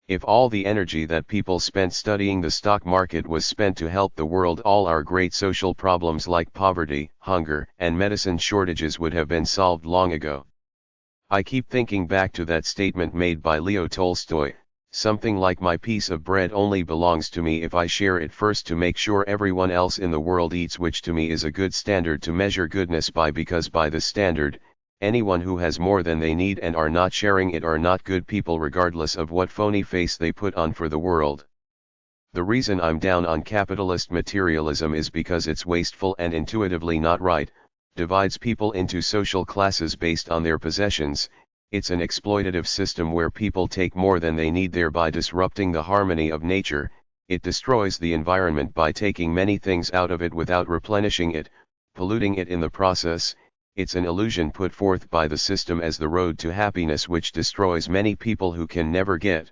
If all the energy that people spent studying the stock market was spent to help the world, all our great social problems like poverty, hunger, and medicine shortages would have been solved long ago. I keep thinking back to that statement made by Leo Tolstoy, something like my piece of bread only belongs to me if I share it first to make sure everyone else in the world eats, which to me is a good standard to measure goodness by, because by this standard, anyone who has more than they need and are not sharing it are not good people regardless of what phony face they put on for the world. The reason I'm down on capitalist materialism is because it's wasteful and intuitively not right, divides people into social classes based on their possessions. It's an exploitative system where people take more than they need, thereby disrupting the harmony of nature. It destroys the environment by taking many things out of it without replenishing it, polluting it in the process. It's an illusion put forth by the system as the road to happiness, which destroys many people who can never get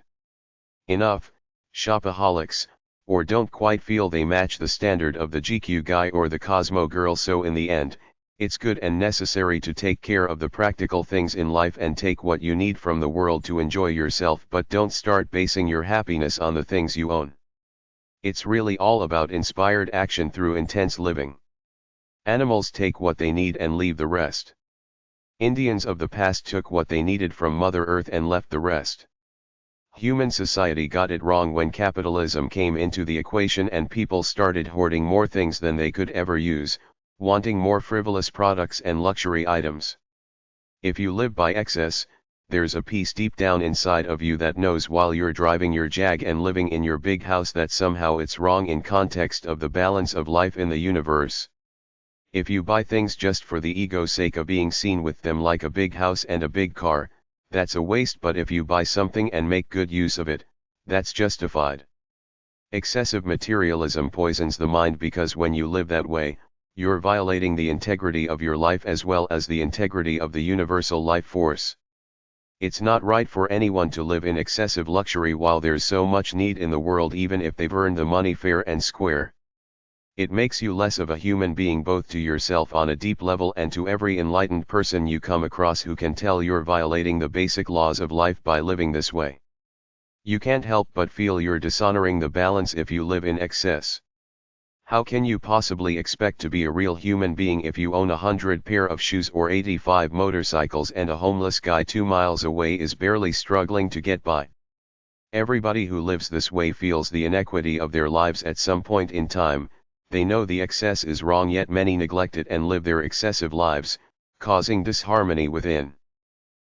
enough, shopaholics, or don't quite feel they match the standard of the GQ guy or the Cosmo girl. So in the end, it's good and necessary to take care of the practical things in life and take what you need from the world to enjoy yourself, but don't start basing your happiness on the things you own. It's really all about inspired action through intense living. Animals take what they need and leave the rest. Indians of the past took what they needed from Mother Earth and left the rest. Human society got it wrong when capitalism came into the equation and people started hoarding more things than they could ever use, wanting more frivolous products and luxury items. If you live by excess, there's a piece deep down inside of you that knows while you're driving your Jag and living in your big house that somehow it's wrong in context of the balance of life in the universe. If you buy things just for the ego's sake of being seen with them, like a big house and a big car, that's a waste, but if you buy something and make good use of it, that's justified. Excessive materialism poisons the mind because when you live that way, you're violating the integrity of your life as well as the integrity of the universal life force. It's not right for anyone to live in excessive luxury while there's so much need in the world, even if they've earned the money fair and square. It makes you less of a human being, both to yourself on a deep level and to every enlightened person you come across who can tell you're violating the basic laws of life by living this way. You can't help but feel you're dishonoring the balance if you live in excess. How can you possibly expect to be a real human being if you own 100 pair of shoes or 85 motorcycles and a homeless guy 2 miles away is barely struggling to get by? Everybody who lives this way feels the inequity of their lives at some point in time. They know the excess is wrong, yet many neglect it and live their excessive lives, causing disharmony within.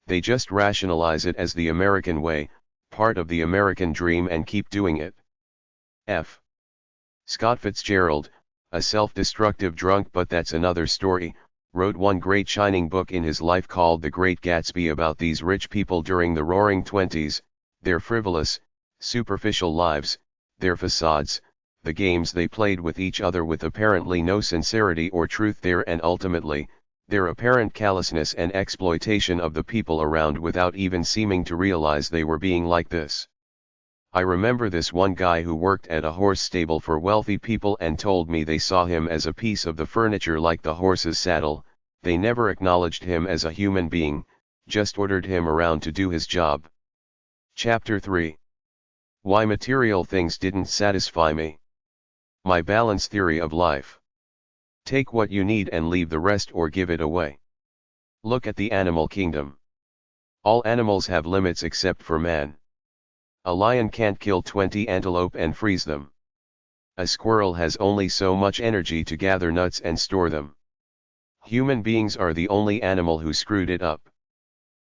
They just rationalize it as the American way, part of the American dream, and keep doing it. F. Scott Fitzgerald, a self-destructive drunk, but that's another story, wrote one great shining book in his life called The Great Gatsby about these rich people during the Roaring Twenties, their frivolous, superficial lives, their facades, the games they played with each other with apparently no sincerity or truth there, and ultimately, their apparent callousness and exploitation of the people around without even seeming to realize they were being like this. I remember this one guy who worked at a horse stable for wealthy people and told me they saw him as a piece of the furniture like the horse's saddle. They never acknowledged him as a human being, just ordered him around to do his job. Chapter 3. Why material things didn't satisfy me. My balance theory of life. Take what you need and leave the rest or give it away. Look at the animal kingdom. All animals have limits except for man. A lion can't kill 20 antelope and freeze them. A squirrel has only so much energy to gather nuts and store them. Human beings are the only animal who screwed it up.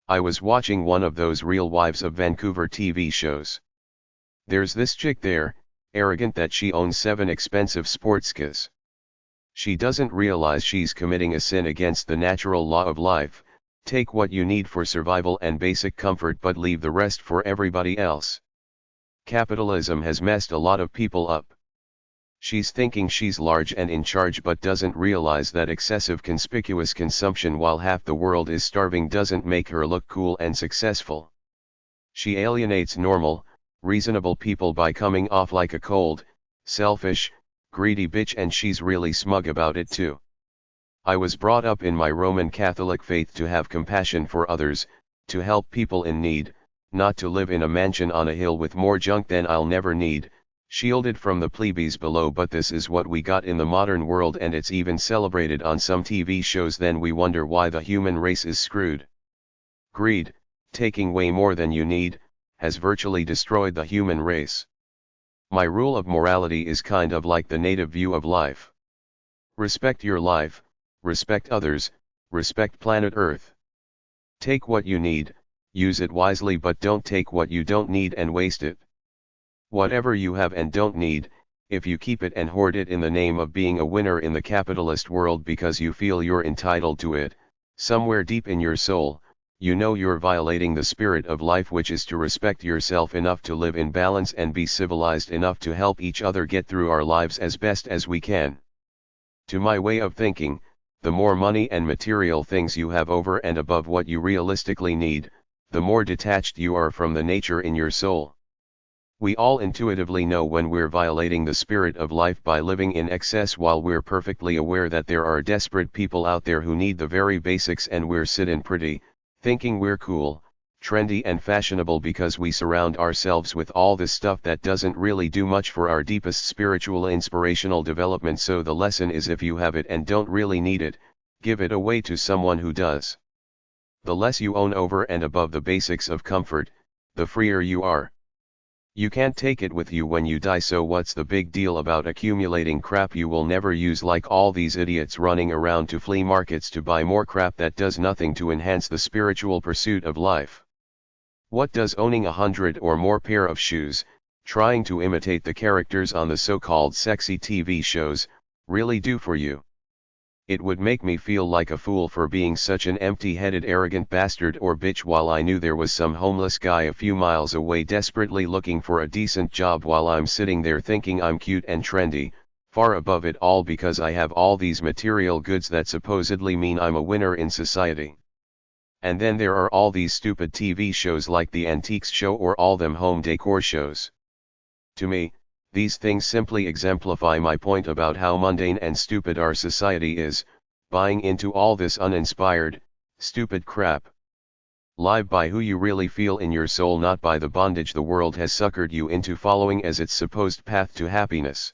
I was watching one of those Real Wives of Vancouver TV shows. There's this chick there, arrogant that she owns 7 expensive sports cars. She doesn't realize she's committing a sin against the natural law of life. Take what you need for survival and basic comfort but leave the rest for everybody else. Capitalism has messed a lot of people up. She's thinking she's large and in charge but doesn't realize that excessive conspicuous consumption while half the world is starving doesn't make her look cool and successful. She alienates normal, reasonable people by coming off like a cold, selfish, greedy bitch, and she's really smug about it too. I was brought up in my Roman Catholic faith to have compassion for others, to help people in need, not to live in a mansion on a hill with more junk than I'll never need, shielded from the plebeians below. But this is what we got in the modern world, and it's even celebrated on some TV shows. Then we wonder why the human race is screwed. Greed, taking way more than you need, has virtually destroyed the human race. My rule of morality is kind of like the native view of life. Respect your life, respect others, respect planet Earth. Take what you need, use it wisely, but don't take what you don't need and waste it. Whatever you have and don't need, if you keep it and hoard it in the name of being a winner in the capitalist world because you feel you're entitled to it, somewhere deep in your soul, you know you're violating the spirit of life, which is to respect yourself enough to live in balance and be civilized enough to help each other get through our lives as best as we can. To my way of thinking, the more money and material things you have over and above what you realistically need, the more detached you are from the nature in your soul. We all intuitively know when we're violating the spirit of life by living in excess, while we're perfectly aware that there are desperate people out there who need the very basics, and we're sitting pretty, thinking we're cool, trendy and fashionable because we surround ourselves with all this stuff that doesn't really do much for our deepest spiritual inspirational development. So the lesson is, if you have it and don't really need it, give it away to someone who does. The less you own over and above the basics of comfort, the freer you are. You can't take it with you when you die, so what's the big deal about accumulating crap you will never use, like all these idiots running around to flea markets to buy more crap that does nothing to enhance the spiritual pursuit of life? What does owning 100 or more pair of shoes, trying to imitate the characters on the so-called sexy TV shows, really do for you? It would make me feel like a fool for being such an empty-headed arrogant bastard or bitch, while I knew there was some homeless guy a few miles away desperately looking for a decent job, while I'm sitting there thinking I'm cute and trendy, far above it all because I have all these material goods that supposedly mean I'm a winner in society. And then there are all these stupid TV shows like the Antiques Show or all them home decor shows. To me, these things simply exemplify my point about how mundane and stupid our society is, buying into all this uninspired, stupid crap. Live by who you really feel in your soul, not by the bondage the world has suckered you into following as its supposed path to happiness.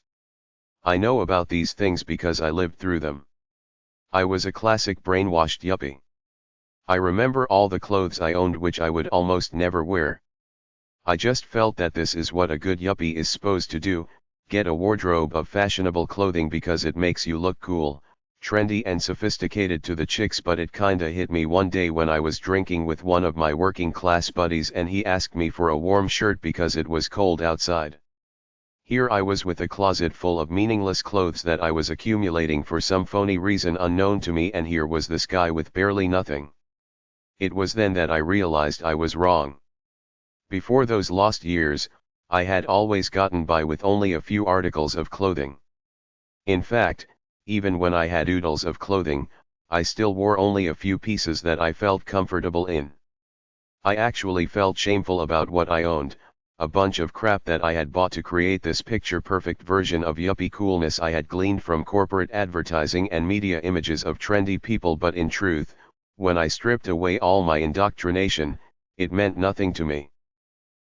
I know about these things because I lived through them. I was a classic brainwashed yuppie. I remember all the clothes I owned which I would almost never wear. I just felt that this is what a good yuppie is supposed to do, get a wardrobe of fashionable clothing because it makes you look cool, trendy and sophisticated to the chicks. But it kinda hit me one day when I was drinking with one of my working class buddies and he asked me for a warm shirt because it was cold outside. Here I was with a closet full of meaningless clothes that I was accumulating for some phony reason unknown to me, and here was this guy with barely nothing. It was then that I realized I was wrong. Before those lost years, I had always gotten by with only a few articles of clothing. In fact, even when I had oodles of clothing, I still wore only a few pieces that I felt comfortable in. I actually felt shameful about what I owned, a bunch of crap that I had bought to create this picture-perfect version of yuppie coolness I had gleaned from corporate advertising and media images of trendy people. But in truth, when I stripped away all my indoctrination, it meant nothing to me.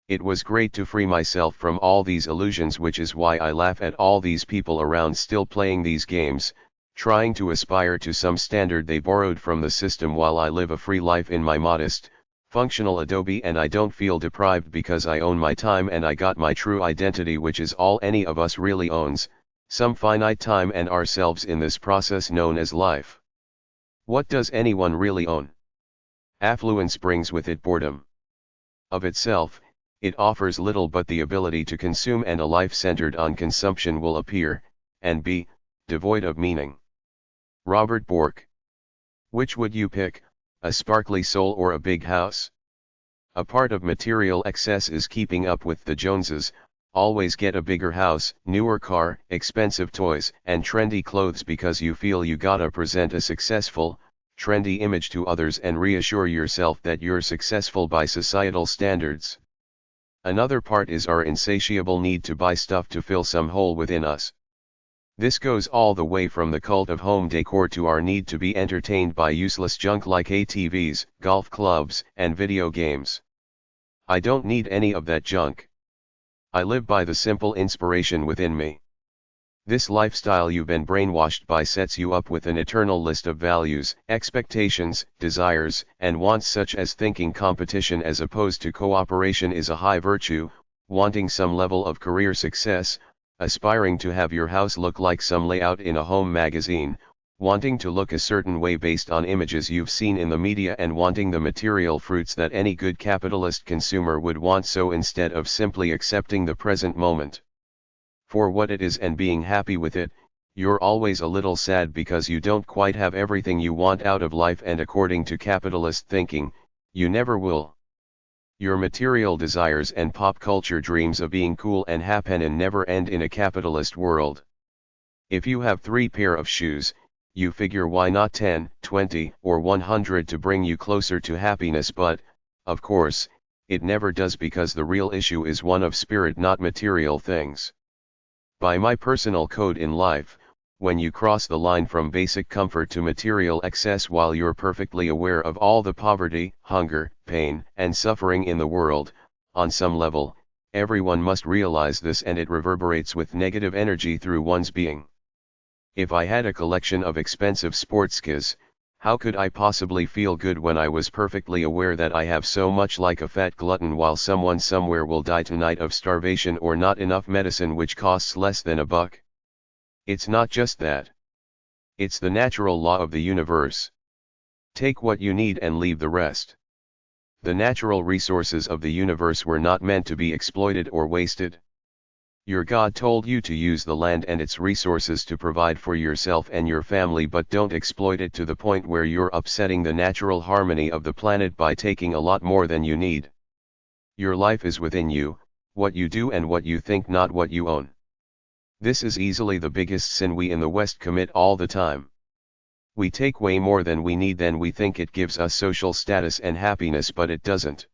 It was great to free myself from all these illusions, which is why I laugh at all these people around still playing these games, trying to aspire to some standard they borrowed from the system, while I live a free life in my modest, Functional Adobe, and I don't feel deprived because I own my time and I got my true identity, which is all any of us really owns, some finite time and ourselves in this process known as life. What does anyone really own? Affluence brings with it boredom. Of itself, it offers little but the ability to consume, and a life centered on consumption will appear, and be, devoid of meaning. Robert Bork. Which would you pick, a sparkly soul or a big house? A part of material excess is keeping up with the Joneses. Always get a bigger house, newer car, expensive toys, and trendy clothes because you feel you gotta present a successful, trendy image to others and reassure yourself that you're successful by societal standards. Another part is our insatiable need to buy stuff to fill some hole within us. This goes all the way from the cult of home decor to our need to be entertained by useless junk like ATVs, golf clubs, and video games. I don't need any of that junk. I live by the simple inspiration within me. This lifestyle you've been brainwashed by sets you up with an eternal list of values, expectations, desires, and wants, such as thinking competition as opposed to cooperation is a high virtue, wanting some level of career success, aspiring to have your house look like some layout in a home magazine, wanting to look a certain way based on images you've seen in the media, and wanting the material fruits that any good capitalist consumer would want, so instead of simply accepting the present moment for what it is and being happy with it, you're always a little sad because you don't quite have everything you want out of life, and according to capitalist thinking, you never will. Your material desires and pop culture dreams of being cool and happening never end in a capitalist world. If you have 3 pair of shoes, you figure why not 10, 20, or 100 to bring you closer to happiness, but, of course, it never does, because the real issue is one of spirit, not material things. By my personal code in life, when you cross the line from basic comfort to material excess while you're perfectly aware of all the poverty, hunger, pain, and suffering in the world, on some level, everyone must realize this, and it reverberates with negative energy through one's being. If I had a collection of expensive sports skis, how could I possibly feel good when I was perfectly aware that I have so much, like a fat glutton, while someone somewhere will die tonight of starvation or not enough medicine which costs less than $1? It's not just that. It's the natural law of the universe. Take what you need and leave the rest. The natural resources of the universe were not meant to be exploited or wasted. Your God told you to use the land and its resources to provide for yourself and your family, but don't exploit it to the point where you're upsetting the natural harmony of the planet by taking a lot more than you need. Your life is within you, what you do and what you think, not what you own. This is easily the biggest sin we in the West commit all the time. We take way more than we need, then we think it gives us social status and happiness, but it doesn't.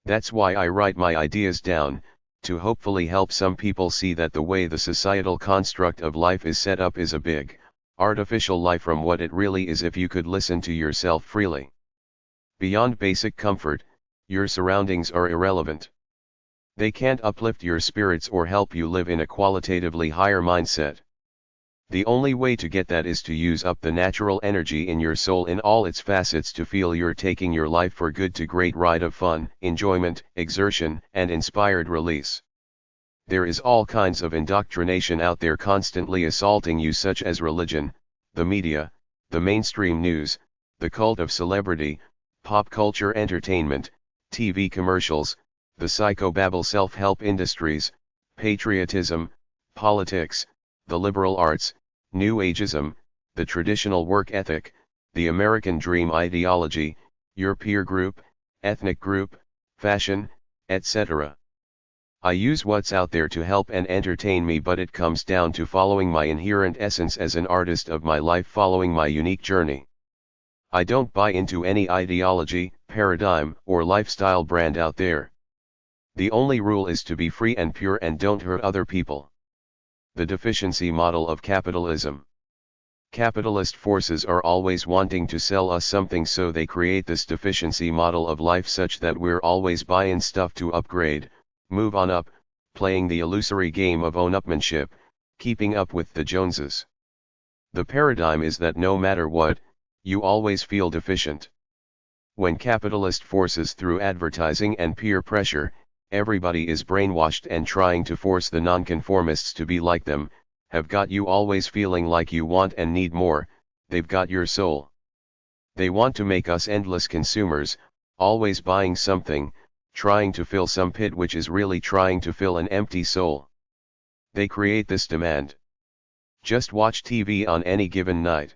That's why I write my ideas down, to hopefully help some people see that the way the societal construct of life is set up is a big, artificial lie from what it really is if you could listen to yourself freely. Beyond basic comfort, your surroundings are irrelevant. They can't uplift your spirits or help you live in a qualitatively higher mindset. The only way to get that is to use up the natural energy in your soul in all its facets to feel you're taking your life for good, to great ride of fun, enjoyment, exertion, and inspired release. There is all kinds of indoctrination out there constantly assaulting you, such as religion, the media, the mainstream news, the cult of celebrity, pop culture entertainment, TV commercials, the psychobabble self-help industries, patriotism, politics, the liberal arts, New Ageism, the traditional work ethic, the American dream ideology, your peer group, ethnic group, fashion, etc. I use what's out there to help and entertain me, but it comes down to following my inherent essence as an artist of my life, following my unique journey. I don't buy into any ideology, paradigm, or lifestyle brand out there. The only rule is to be free and pure and don't hurt other people. The deficiency model of capitalism. Capitalist forces are always wanting to sell us something, so they create this deficiency model of life such that we're always buying stuff to upgrade, move on up, playing the illusory game of own-upmanship, keeping up with the Joneses. The paradigm is that no matter what, you always feel deficient. When capitalist forces through advertising and peer pressure, everybody is brainwashed and trying to force the nonconformists to be like them, have got you always feeling like you want and need more. They've got your soul. They want to make us endless consumers, always buying something, trying to fill some pit which is really trying to fill an empty soul. They create this demand. Just watch TV on any given night.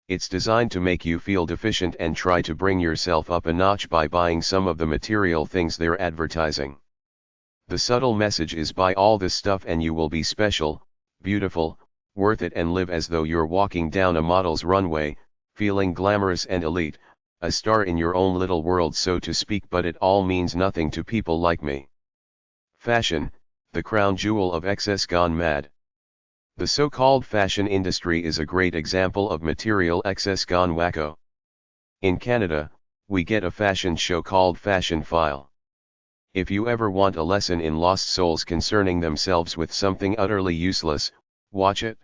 It's designed to make you feel deficient and try to bring yourself up a notch by buying some of the material things they're advertising. The subtle message is buy all this stuff and you will be special, beautiful, worth it, and live as though you're walking down a model's runway, feeling glamorous and elite, a star in your own little world, so to speak. But it all means nothing to people like me. Fashion, the crown jewel of excess gone mad. The so-called fashion industry is a great example of material excess gone wacko. In Canada, we get a fashion show called Fashion File. If you ever want a lesson in lost souls concerning themselves with something utterly useless, watch it.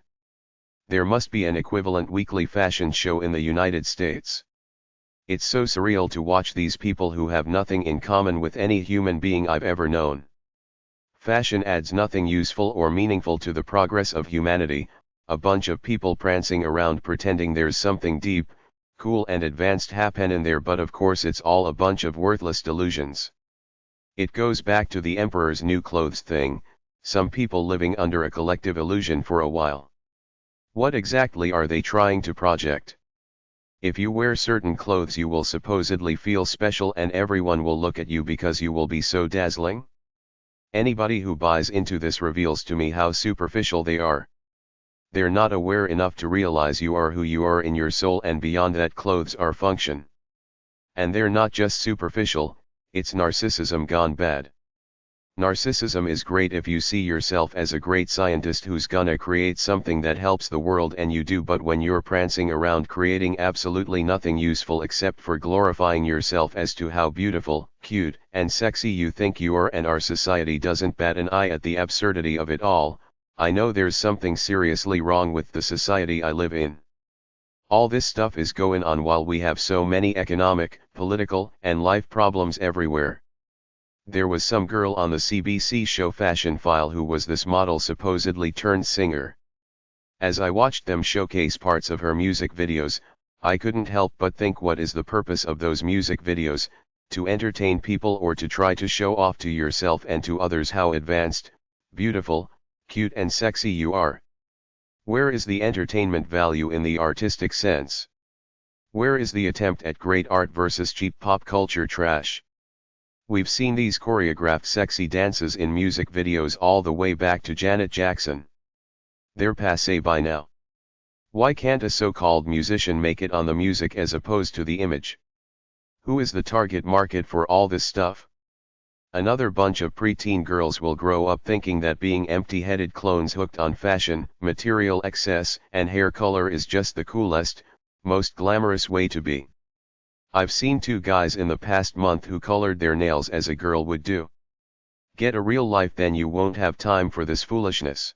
There must be an equivalent weekly fashion show in the United States. It's so surreal to watch these people who have nothing in common with any human being I've ever known. Fashion adds nothing useful or meaningful to the progress of humanity, a bunch of people prancing around pretending there's something deep, cool and advanced happening there, but of course it's all a bunch of worthless delusions. It goes back to the emperor's new clothes thing, some people living under a collective illusion for a while. What exactly are they trying to project? If you wear certain clothes you will supposedly feel special and everyone will look at you because you will be so dazzling? Anybody who buys into this reveals to me how superficial they are. They're not aware enough to realize you are who you are in your soul, and beyond that clothes are function. And they're not just superficial, it's narcissism gone bad. Narcissism is great if you see yourself as a great scientist who's gonna create something that helps the world, and you do, but when you're prancing around creating absolutely nothing useful except for glorifying yourself as to how beautiful, cute, and sexy you think you are, and our society doesn't bat an eye at the absurdity of it all, I know there's something seriously wrong with the society I live in. All this stuff is going on while we have so many economic, political, and life problems everywhere. There was some girl on the CBC show Fashion File who was this model supposedly turned singer. As I watched them showcase parts of her music videos, I couldn't help but think, what is the purpose of those music videos? To entertain people or to try to show off to yourself and to others how advanced, beautiful, cute and sexy you are? Where is the entertainment value in the artistic sense? Where is the attempt at great art versus cheap pop culture trash? We've seen these choreographed sexy dances in music videos all the way back to Janet Jackson. They're passé by now. Why can't a so-called musician make it on the music as opposed to the image? Who is the target market for all this stuff? Another bunch of preteen girls will grow up thinking that being empty-headed clones hooked on fashion, material excess, and hair color is just the coolest, most glamorous way to be. I've seen 2 guys in the past month who colored their nails as a girl would do. Get a real life, then you won't have time for this foolishness.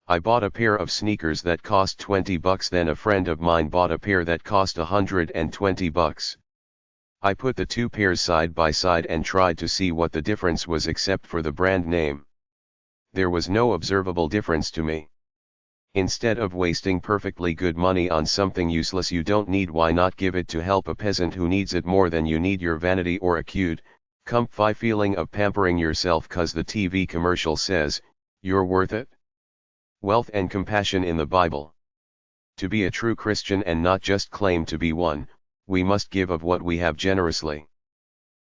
I bought a pair of sneakers that cost $20, then a friend of mine bought a pair that cost $120. I put the 2 pairs side by side and tried to see what the difference was except for the brand name. There was no observable difference to me. Instead of wasting perfectly good money on something useless you don't need, why not give it to help a peasant who needs it more than you need your vanity or a cute, comfy feeling of pampering yourself cause the TV commercial says, you're worth it? Wealth and compassion in the Bible. To be a true Christian and not just claim to be one, we must give of what we have generously.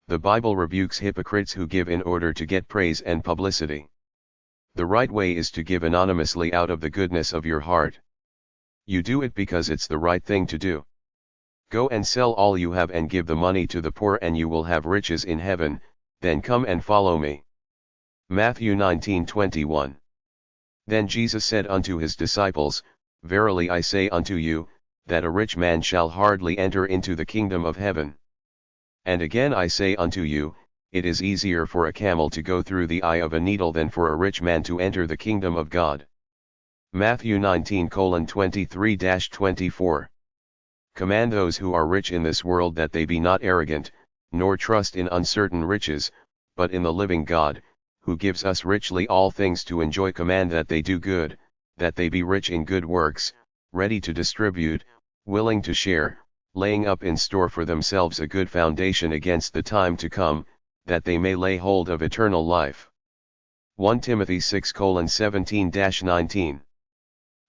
The Bible rebukes hypocrites who give in order to get praise and publicity. The right way is to give anonymously out of the goodness of your heart. You do it because it's the right thing to do. Go and sell all you have and give the money to the poor and you will have riches in heaven, then come and follow me. Matthew 19:21. Then Jesus said unto his disciples, Verily I say unto you, that a rich man shall hardly enter into the kingdom of heaven. And again I say unto you, it is easier for a camel to go through the eye of a needle than for a rich man to enter the kingdom of God. Matthew 19:23-24. Command those who are rich in this world that they be not arrogant, nor trust in uncertain riches, but in the living God, who gives us richly all things to enjoy. Command that they do good, that they be rich in good works, ready to distribute, willing to share, laying up in store for themselves a good foundation against the time to come, that they may lay hold of eternal life. 1 Timothy 6:17-19.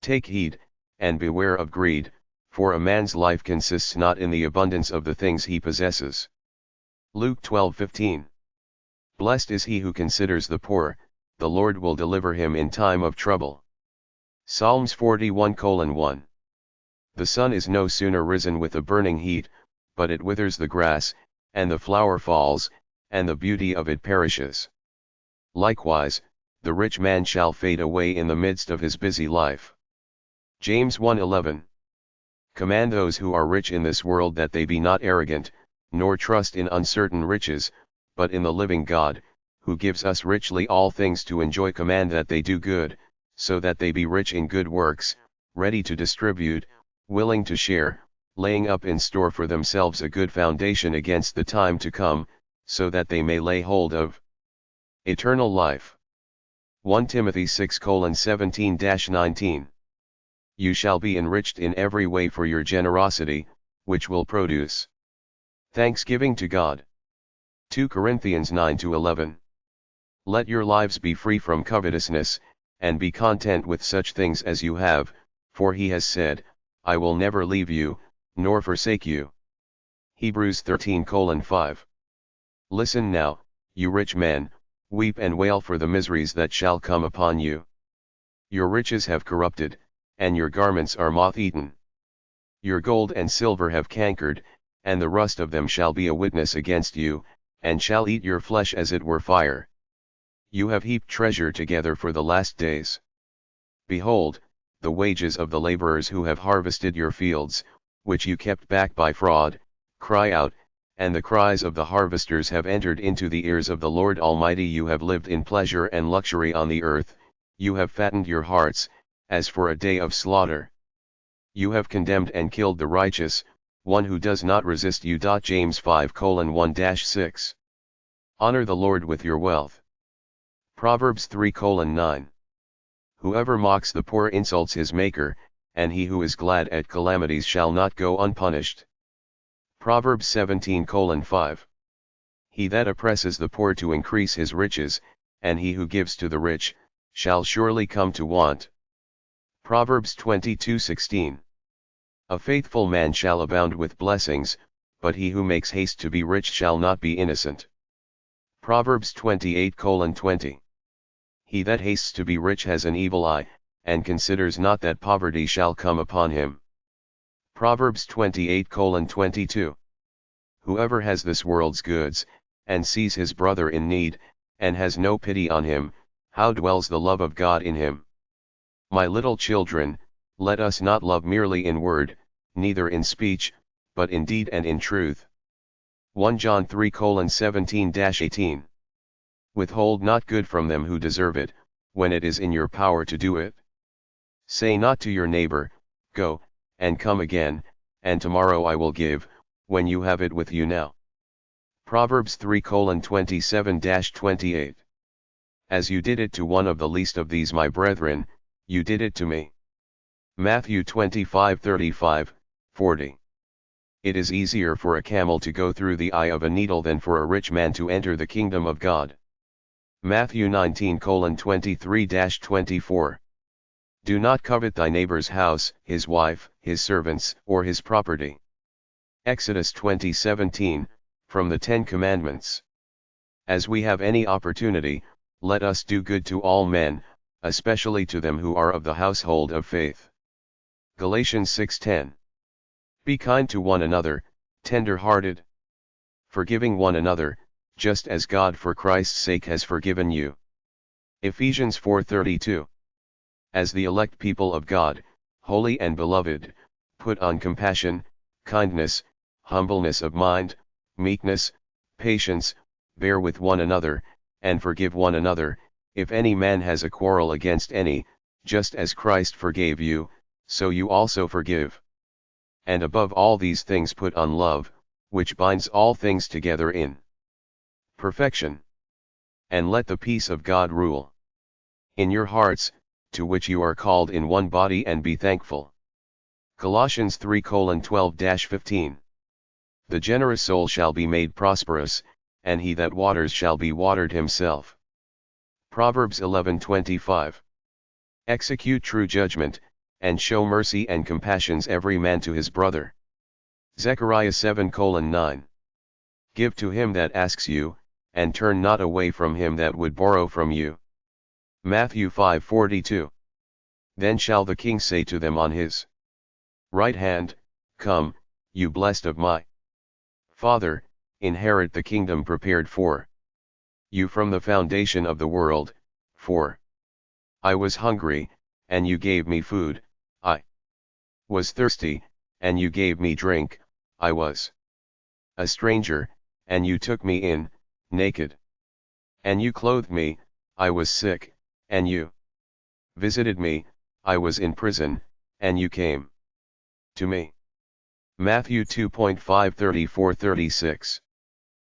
Take heed, and beware of greed, for a man's life consists not in the abundance of the things he possesses. Luke 12:15. Blessed is he who considers the poor, the Lord will deliver him in time of trouble. Psalms 41:1. The sun is no sooner risen with a burning heat, but it withers the grass, and the flower falls, and the beauty of it perishes. Likewise, the rich man shall fade away in the midst of his busy life. James 1:11. Command those who are rich in this world that they be not arrogant, nor trust in uncertain riches, but in the living God, who gives us richly all things to enjoy. Command that they do good, so that they be rich in good works, ready to distribute, willing to share, laying up in store for themselves a good foundation against the time to come, so that they may lay hold of eternal life. 1 Timothy 6:17-19. You shall be enriched in every way for your generosity, which will produce thanksgiving to God. 2 Corinthians 9-11. Let your lives be free from covetousness, and be content with such things as you have, for he has said, I will never leave you, nor forsake you. Hebrews 13:5. Listen now, you rich men, weep and wail for the miseries that shall come upon you. Your riches have corrupted, and your garments are moth-eaten. Your gold and silver have cankered, and the rust of them shall be a witness against you, and shall eat your flesh as it were fire. You have heaped treasure together for the last days. Behold, the wages of the laborers who have harvested your fields, which you kept back by fraud, cry out, and the cries of the harvesters have entered into the ears of the Lord Almighty. You have lived in pleasure and luxury on the earth, you have fattened your hearts, as for a day of slaughter. You have condemned and killed the righteous, one who does not resist you. James 5:1-6. Honor the Lord with your wealth. Proverbs 3:9. Whoever mocks the poor insults his Maker, and he who is glad at calamities shall not go unpunished. Proverbs 17:5. He that oppresses the poor to increase his riches, and he who gives to the rich, shall surely come to want. Proverbs 22:16. A faithful man shall abound with blessings, but he who makes haste to be rich shall not be innocent. Proverbs 28:20. He that hastes to be rich has an evil eye, and considers not that poverty shall come upon him. Proverbs 28:22. Whoever has this world's goods, and sees his brother in need, and has no pity on him, how dwells the love of God in him? My little children, let us not love merely in word, neither in speech, but in deed and in truth. 1 John 3:17-18. Withhold not good from them who deserve it, when it is in your power to do it. Say not to your neighbor, Go, and come again, and tomorrow I will give, when you have it with you now. Proverbs 3:27-28. As you did it to one of the least of these my brethren, you did it to me. Matthew 25:35-40. It is easier for a camel to go through the eye of a needle than for a rich man to enter the kingdom of God. Matthew 19:23-24. Do not covet thy neighbor's house, his wife, his servants, or his property. Exodus 20:17, from the Ten Commandments. As we have any opportunity, let us do good to all men, especially to them who are of the household of faith. Galatians 6:10. Be kind to one another, tender-hearted, forgiving one another, just as God for Christ's sake has forgiven you. Ephesians 4:32. As the elect people of God, holy and beloved, put on compassion, kindness, humbleness of mind, meekness, patience, bear with one another, and forgive one another, if any man has a quarrel against any, just as Christ forgave you, so you also forgive. and above all these things put on love, which binds all things together in perfection. And let the peace of God rule in your hearts, to which you are called in one body, and be thankful. Colossians 3:12-15. The generous soul shall be made prosperous, and he that waters shall be watered himself. Proverbs 11:25. Execute true judgment, and show mercy and compassions every man to his brother. Zechariah 7:9. Give to him that asks you, and turn not away from him that would borrow from you. Matthew 5:42. Then shall the king say to them on his right hand, Come, you blessed of my Father, inherit the kingdom prepared for you from the foundation of the world, for I was hungry, and you gave me food, I was thirsty, and you gave me drink, I was a stranger, and you took me in, naked, and you clothed me, I was sick, and you visited me, I was in prison, and you came to me. Matthew 2:5-34-36.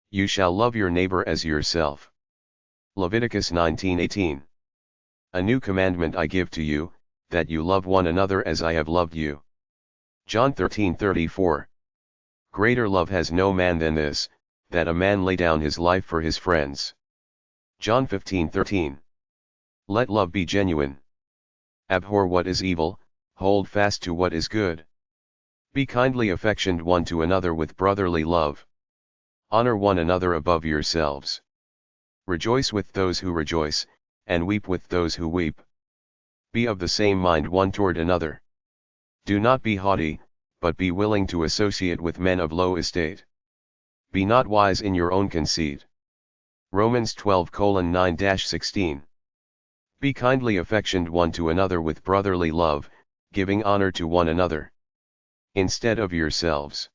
You shall love your neighbor as yourself. Leviticus 19:18. A new commandment I give to you, that you love one another as I have loved you. John 13:34. Greater love has no man than this, that a man lay down his life for his friends. John 15:13. Let love be genuine. Abhor what is evil, hold fast to what is good. Be kindly affectioned one to another with brotherly love. Honor one another above yourselves. Rejoice with those who rejoice, and weep with those who weep. Be of the same mind one toward another. Do not be haughty, but be willing to associate with men of low estate. Be not wise in your own conceit. Romans 12:9-16. Be kindly affectioned one to another with brotherly love, giving honor to one another instead of yourselves.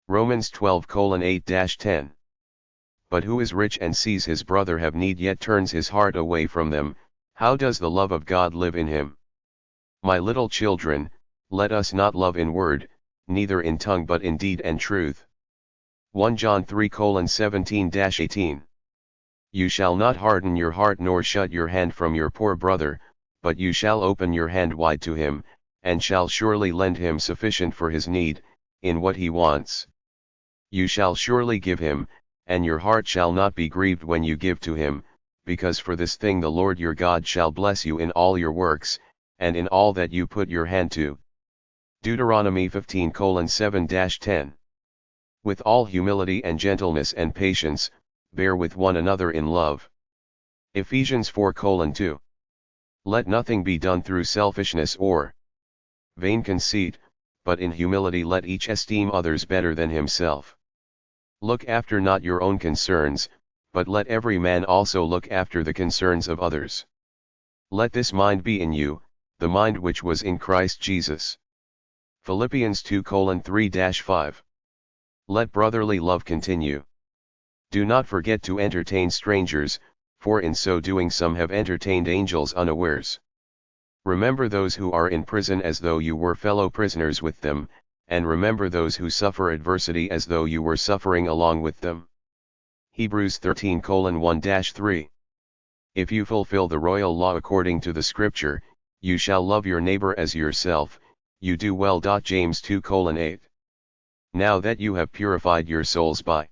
Romans 12:8-10. But who is rich and sees his brother have need yet turns his heart away from them, how does the love of God live in him? My little children, let us not love in word, neither in tongue but in deed and truth. 1 John 3:17-18. You shall not harden your heart nor shut your hand from your poor brother, but you shall open your hand wide to him, and shall surely lend him sufficient for his need, in what he wants. You shall surely give him, and your heart shall not be grieved when you give to him, because for this thing the Lord your God shall bless you in all your works, and in all that you put your hand to. Deuteronomy 15:7-10. With all humility and gentleness and patience, bear with one another in love. Ephesians 4:2. Let nothing be done through selfishness or vain conceit, but in humility let each esteem others better than himself. Look after not your own concerns, but let every man also look after the concerns of others. Let this mind be in you, the mind which was in Christ Jesus. Philippians 2:3-5. Let brotherly love continue. Do not forget to entertain strangers, for in so doing some have entertained angels unawares. Remember those who are in prison as though you were fellow prisoners with them, and remember those who suffer adversity as though you were suffering along with them. Hebrews 13:1-3. If you fulfill the royal law according to the scripture, you shall love your neighbor as yourself, you do well. James 2:8. Now that you have purified your souls by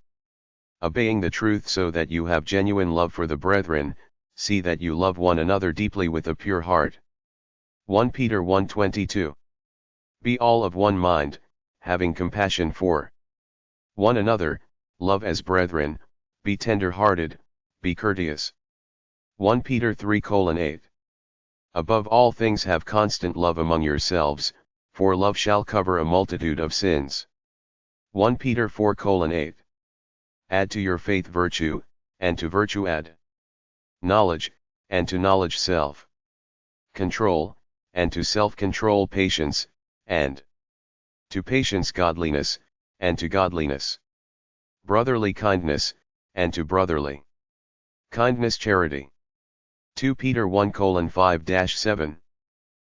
obeying the truth so that you have genuine love for the brethren, see that you love one another deeply with a pure heart. 1 Peter 1:22. Be all of one mind, having compassion for one another, love as brethren, be tender-hearted, be courteous. 1 Peter 3:8. Above all things have constant love among yourselves, for love shall cover a multitude of sins. 1 Peter 4:8. Add to your faith virtue, and to virtue add knowledge, and to knowledge self-control, and to self-control patience, and to patience godliness, and to godliness brotherly kindness, and to brotherly kindness charity. 2 Peter 1:5-7.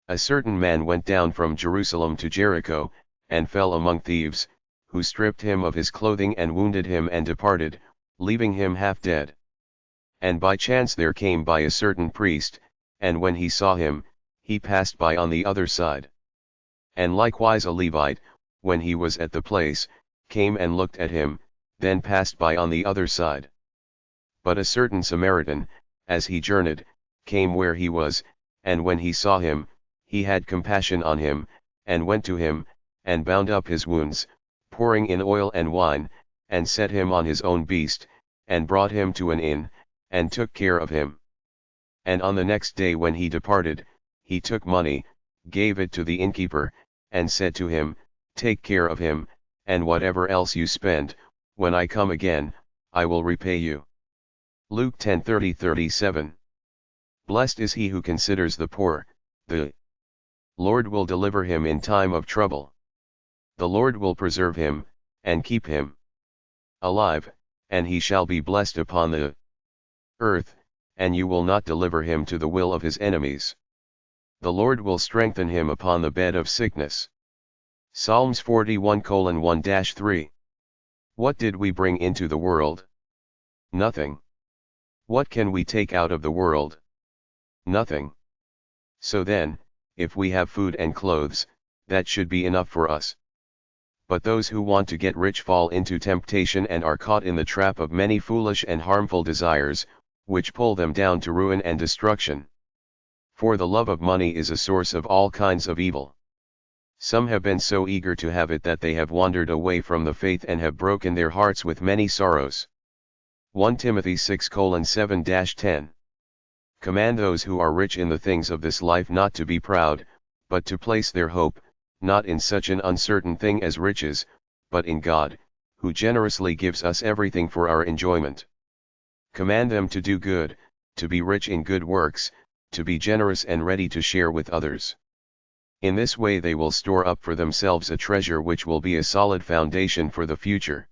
A certain man went down from Jerusalem to Jericho, and fell among thieves, who stripped him of his clothing and wounded him and departed, leaving him half dead. And by chance there came by a certain priest, and when he saw him, he passed by on the other side. And likewise a Levite, when he was at the place, came and looked at him, then passed by on the other side. But a certain Samaritan, as he journeyed, came where he was, and when he saw him, he had compassion on him, and went to him, and bound up his wounds, pouring in oil and wine, and set him on his own beast, and brought him to an inn, and took care of him. And on the next day when he departed, he took money, gave it to the innkeeper, and said to him, Take care of him, and whatever else you spend, when I come again, I will repay you. Luke 10:30-37. Blessed is he who considers the poor, the Lord will deliver him in time of trouble. The Lord will preserve him, and keep him alive, and he shall be blessed upon the earth, and you will not deliver him to the will of his enemies. The Lord will strengthen him upon the bed of sickness. Psalms 41:1-3. What did we bring into the world? Nothing. What can we take out of the world? Nothing. So then, if we have food and clothes, that should be enough for us. But those who want to get rich fall into temptation and are caught in the trap of many foolish and harmful desires, which pull them down to ruin and destruction. For the love of money is a source of all kinds of evil. Some have been so eager to have it that they have wandered away from the faith and have broken their hearts with many sorrows. 1 Timothy 6:7-10. Command those who are rich in the things of this life not to be proud, but to place their hope, not in such an uncertain thing as riches, but in God, who generously gives us everything for our enjoyment. Command them to do good, to be rich in good works, to be generous and ready to share with others. In this way they will store up for themselves a treasure which will be a solid foundation for the future.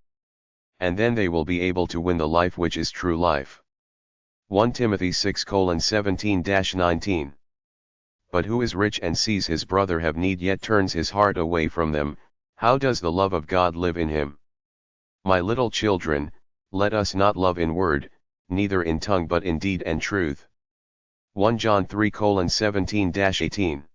And then they will be able to win the life which is true life. 1 Timothy 6:17-19. But who is rich and sees his brother have need yet turns his heart away from them, how does the love of God live in him? My little children, let us not love in word, neither in tongue but in deed and truth. 1 John 3:17-18.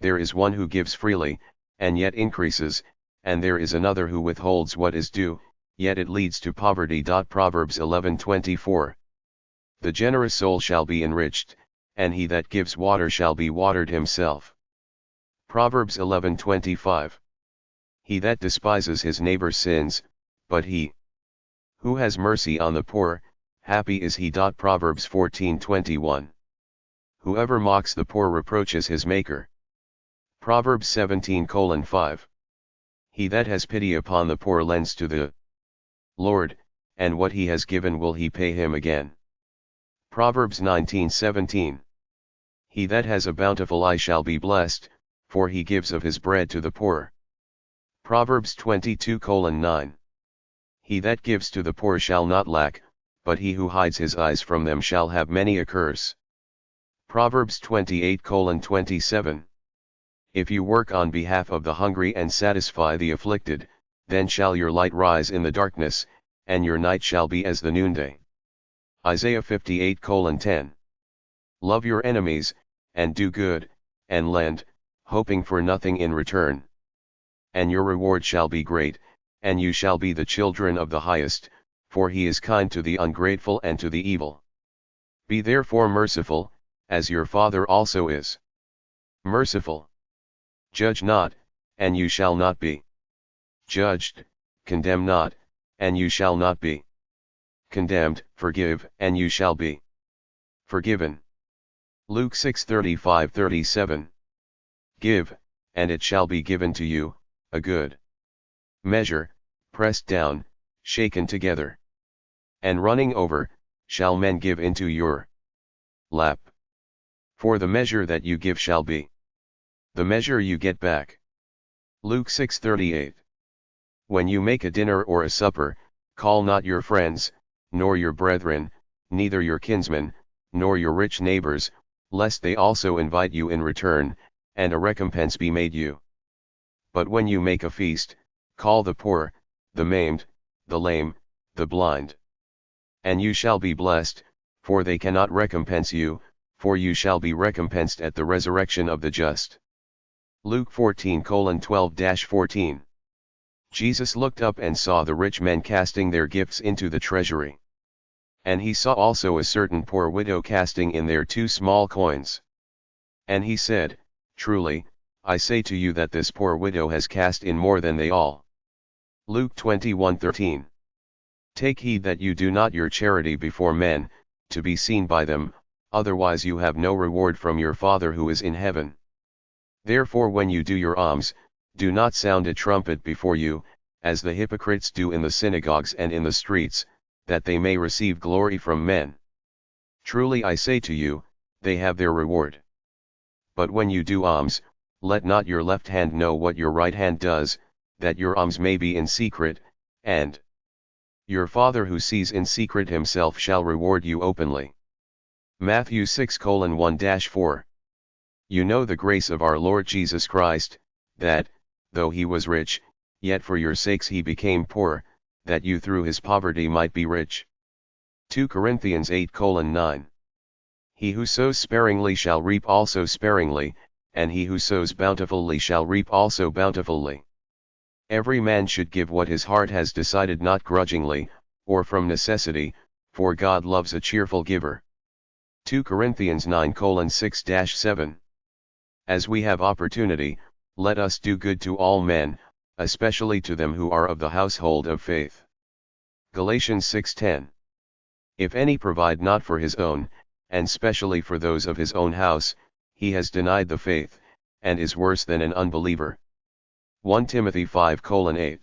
There is one who gives freely, and yet increases, and there is another who withholds what is due, yet it leads to poverty. Proverbs 11:24. The generous soul shall be enriched, and he that gives water shall be watered himself. Proverbs 11:25. He that despises his neighbor's sins, but he who has mercy on the poor, happy is he. Proverbs 14:21. Whoever mocks the poor reproaches his maker. Proverbs 17:5. He that has pity upon the poor lends to the Lord, and what he has given will he pay him again. Proverbs 19:17. He that has a bountiful eye shall be blessed, for he gives of his bread to the poor. Proverbs 22:9. He that gives to the poor shall not lack, but he who hides his eyes from them shall have many a curse. Proverbs 28:27. If you work on behalf of the hungry and satisfy the afflicted, then shall your light rise in the darkness, and your night shall be as the noonday. Isaiah 58:10. Love your enemies, and do good, and lend, hoping for nothing in return. And your reward shall be great, and you shall be the children of the highest, for he is kind to the ungrateful and to the evil. Be therefore merciful, as your Father also is merciful. Judge not, and you shall not be judged, condemn not, and you shall not be condemned, forgive, and you shall be forgiven. Luke 6:35-37. Give, and it shall be given to you, a good measure, pressed down, shaken together, and running over, shall men give into your lap. For the measure that you give shall be the measure you get back. Luke 6:38. When you make a dinner or a supper, call not your friends, nor your brethren, neither your kinsmen, nor your rich neighbors, lest they also invite you in return, and a recompense be made you. But when you make a feast, call the poor, the maimed, the lame, the blind. And you shall be blessed, for they cannot recompense you, for you shall be recompensed at the resurrection of the just. Luke 14:12-14. Jesus looked up and saw the rich men casting their gifts into the treasury. And he saw also a certain poor widow casting in there 2 small coins. And he said, Truly, I say to you that this poor widow has cast in more than they all. Luke 21:13. Take heed that you do not your charity before men, to be seen by them, otherwise you have no reward from your Father who is in heaven. Therefore when you do your alms, do not sound a trumpet before you, as the hypocrites do in the synagogues and in the streets, that they may receive glory from men. Truly I say to you, they have their reward. But when you do alms, let not your left hand know what your right hand does, that your alms may be in secret, and your Father who sees in secret himself shall reward you openly. Matthew 6:1-4. You know the grace of our Lord Jesus Christ, that, though he was rich, yet for your sakes he became poor, that you through his poverty might be rich. 2 Corinthians 8:9. He who sows sparingly shall reap also sparingly, and he who sows bountifully shall reap also bountifully. Every man should give what his heart has decided, not grudgingly, or from necessity, for God loves a cheerful giver. 2 Corinthians 9:6-7. As we have opportunity, let us do good to all men, especially to them who are of the household of faith. Galatians 6:10. If any provide not for his own, and specially for those of his own house, he has denied the faith, and is worse than an unbeliever. 1 Timothy 5:8.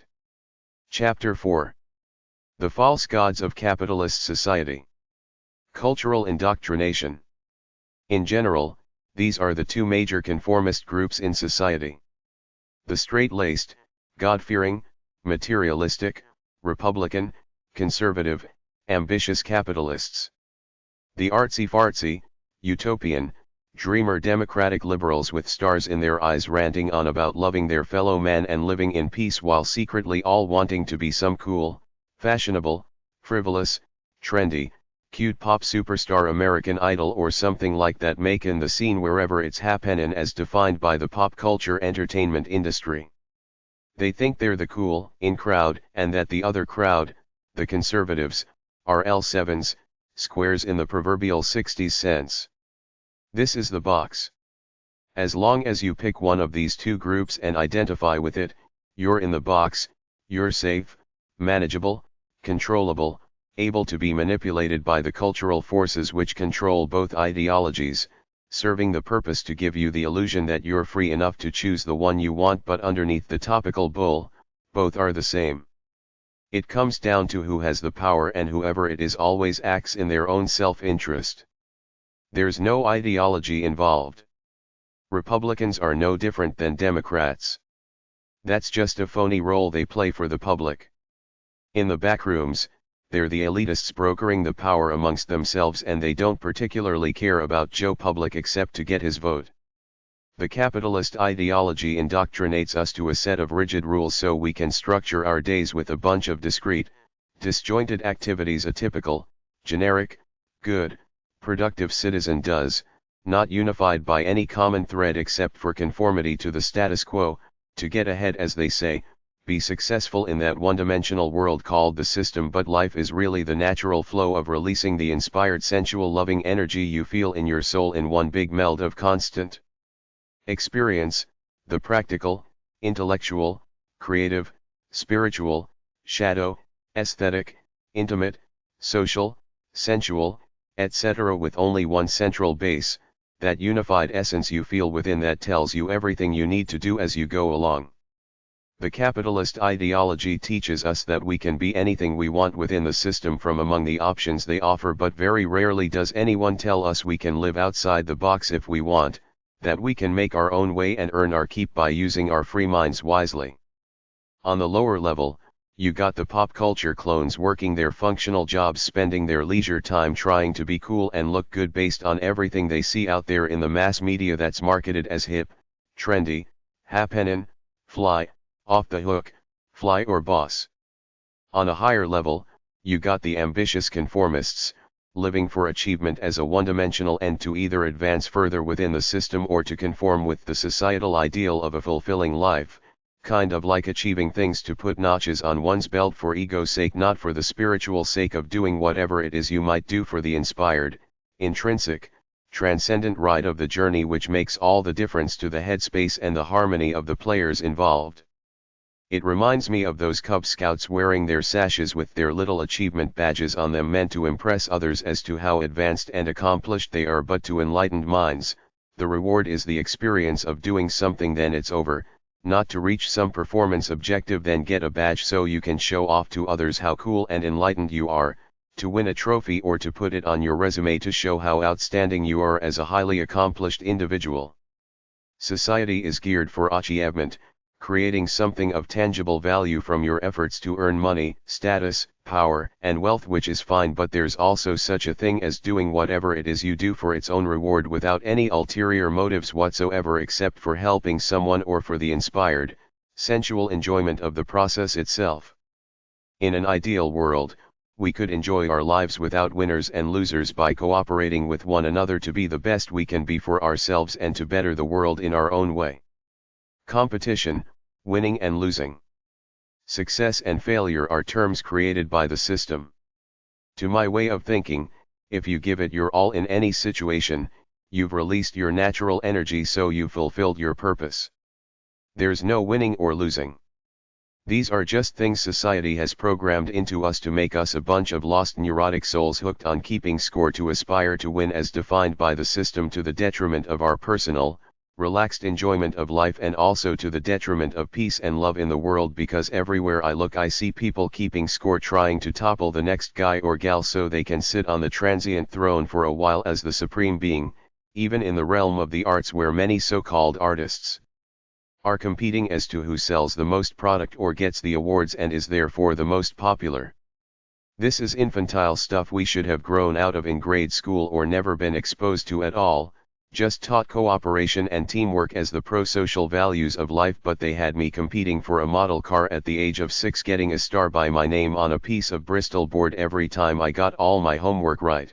Chapter 4. The False Gods of Capitalist Society. Cultural indoctrination. In general, these are the 2 major conformist groups in society. The straight-laced, God-fearing, materialistic, Republican, conservative, ambitious capitalists. The artsy-fartsy, utopian, dreamer democratic liberals with stars in their eyes ranting on about loving their fellow man and living in peace while secretly all wanting to be some cool, fashionable, frivolous, trendy, cute pop superstar American Idol or something like that, making the scene wherever it's happening as defined by the pop culture entertainment industry. They think they're the cool, in crowd, and that the other crowd, the conservatives, are L7s, squares in the proverbial 60s sense. This is the box. As long as you pick one of these 2 groups and identify with it, you're in the box, you're safe, manageable, controllable, able to be manipulated by the cultural forces which control both ideologies, serving the purpose to give you the illusion that you're free enough to choose the one you want, but underneath the topical bull, both are the same. It comes down to who has the power, and whoever it is always acts in their own self-interest. There's no ideology involved. Republicans are no different than Democrats. That's just a phony role they play for the public. In the backrooms, they're the elitists brokering the power amongst themselves, and they don't particularly care about Joe Public except to get his vote. The capitalist ideology indoctrinates us to a set of rigid rules so we can structure our days with a bunch of discrete, disjointed activities a typical, generic, good, productive citizen does, not unified by any common thread except for conformity to the status quo, to get ahead, as they say, be successful in that one-dimensional world called the system. But life is really the natural flow of releasing the inspired sensual loving energy you feel in your soul in one big meld of constant experience, the practical, intellectual, creative, spiritual, shadow, aesthetic, intimate, social, sensual, etc., with only one central base, that unified essence you feel within that tells you everything you need to do as you go along. The capitalist ideology teaches us that we can be anything we want within the system from among the options they offer, but very rarely does anyone tell us we can live outside the box if we want, that we can make our own way and earn our keep by using our free minds wisely. On the lower level, you got the pop culture clones working their functional jobs, spending their leisure time trying to be cool and look good based on everything they see out there in the mass media that's marketed as hip, trendy, happenin', fly, off the hook, fly or boss. On a higher level, you got the ambitious conformists, living for achievement as a one-dimensional end to either advance further within the system or to conform with the societal ideal of a fulfilling life, kind of like achieving things to put notches on one's belt for ego's sake, not for the spiritual sake of doing whatever it is you might do for the inspired, intrinsic, transcendent ride of the journey, which makes all the difference to the headspace and the harmony of the players involved. It reminds me of those Cub Scouts wearing their sashes with their little achievement badges on them, meant to impress others as to how advanced and accomplished they are, but to enlightened minds, the reward is the experience of doing something, then it's over, not to reach some performance objective then get a badge so you can show off to others how cool and enlightened you are, to win a trophy or to put it on your resume to show how outstanding you are as a highly accomplished individual. Society is geared for achievement, creating something of tangible value from your efforts to earn money, status, power, and wealth, which is fine, but there's also such a thing as doing whatever it is you do for its own reward without any ulterior motives whatsoever except for helping someone or for the inspired, sensual enjoyment of the process itself. In an ideal world, we could enjoy our lives without winners and losers by cooperating with one another to be the best we can be for ourselves and to better the world in our own way. Competition, winning and losing, success and failure are terms created by the system. To my way of thinking, if you give it your all in any situation, you've released your natural energy, so you've fulfilled your purpose. There's no winning or losing. These are just things society has programmed into us to make us a bunch of lost neurotic souls hooked on keeping score, to aspire to win as defined by the system, to the detriment of our personal, relaxed enjoyment of life, and also to the detriment of peace and love in the world, because everywhere I look I see people keeping score, trying to topple the next guy or gal so they can sit on the transient throne for a while as the supreme being, even in the realm of the arts where many so-called artists are competing as to who sells the most product or gets the awards and is therefore the most popular. This is infantile stuff we should have grown out of in grade school or never been exposed to at all, just taught cooperation and teamwork as the pro-social values of life, but they had me competing for a model car at the age of 6, getting a star by my name on a piece of Bristol board every time I got all my homework right.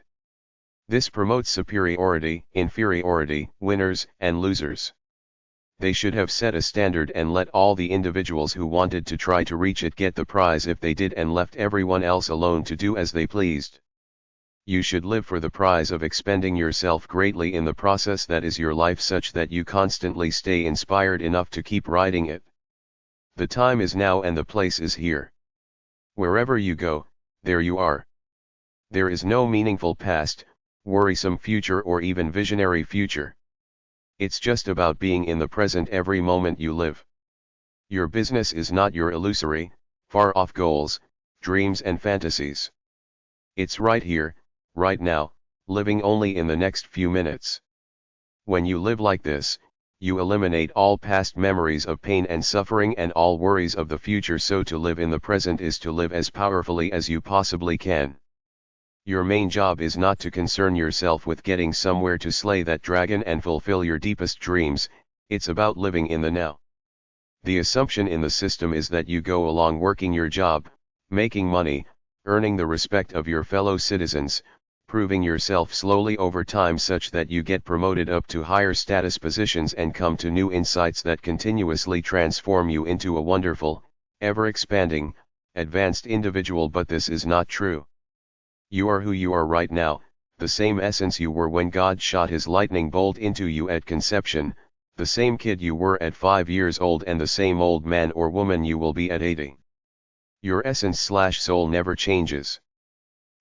This promotes superiority, inferiority, winners and losers. They should have set a standard and let all the individuals who wanted to try to reach it get the prize if they did, and left everyone else alone to do as they pleased. You should live for the prize of expending yourself greatly in the process that is your life, such that you constantly stay inspired enough to keep riding it. The time is now and the place is here. Wherever you go, there you are. There is no meaningful past, worrisome future, or even visionary future. It's just about being in the present every moment you live. Your business is not your illusory, far-off goals, dreams and fantasies. It's right here, right now, living only in the next few minutes. When you live like this, you eliminate all past memories of pain and suffering and all worries of the future, so to live in the present is to live as powerfully as you possibly can. Your main job is not to concern yourself with getting somewhere to slay that dragon and fulfill your deepest dreams, it's about living in the now. The assumption in the system is that you go along working your job, making money, earning the respect of your fellow citizens, proving yourself slowly over time such that you get promoted up to higher status positions and come to new insights that continuously transform you into a wonderful, ever-expanding, advanced individual. But this is not true. You are who you are right now, the same essence you were when God shot his lightning bolt into you at conception, the same kid you were at 5 years old, and the same old man or woman you will be at 80. Your essence/soul never changes.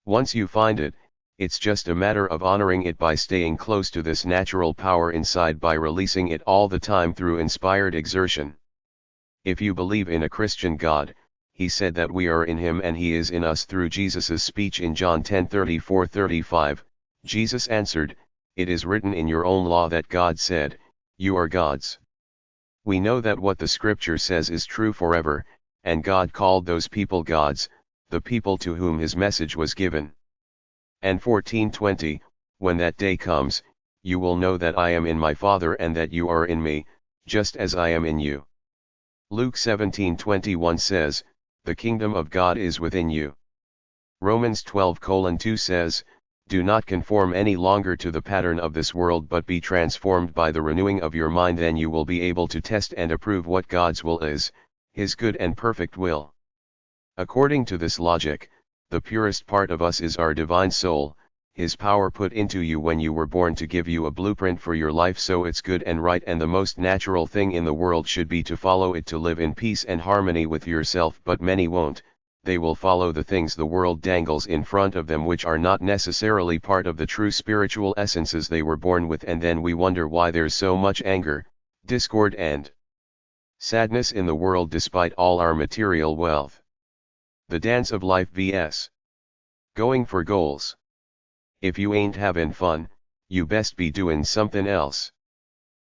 Once you find it, it's just a matter of honoring it by staying close to this natural power inside, by releasing it all the time through inspired exertion. If you believe in a Christian God, he said that we are in him and he is in us through Jesus' speech in John 10:34-35, Jesus answered, "It is written in your own law that God said, you are gods." We know that what the scripture says is true forever, and God called those people gods, the people to whom his message was given. And 14:20, when that day comes, you will know that I am in my Father and that you are in me, just as I am in you. Luke 17:21 says, "The kingdom of God is within you." Romans 12:2 says, "Do not conform any longer to the pattern of this world but be transformed by the renewing of your mind, then you will be able to test and approve what God's will is, His good and perfect will." According to this logic, the purest part of us is our divine soul, His power put into you when you were born to give you a blueprint for your life, so it's good and right and the most natural thing in the world should be to follow it, to live in peace and harmony with yourself. But many won't. They will follow the things the world dangles in front of them, which are not necessarily part of the true spiritual essences they were born with, and then we wonder why there's so much anger, discord and sadness in the world despite all our material wealth. The dance of life vs. going for goals. If you ain't having fun, you best be doing something else.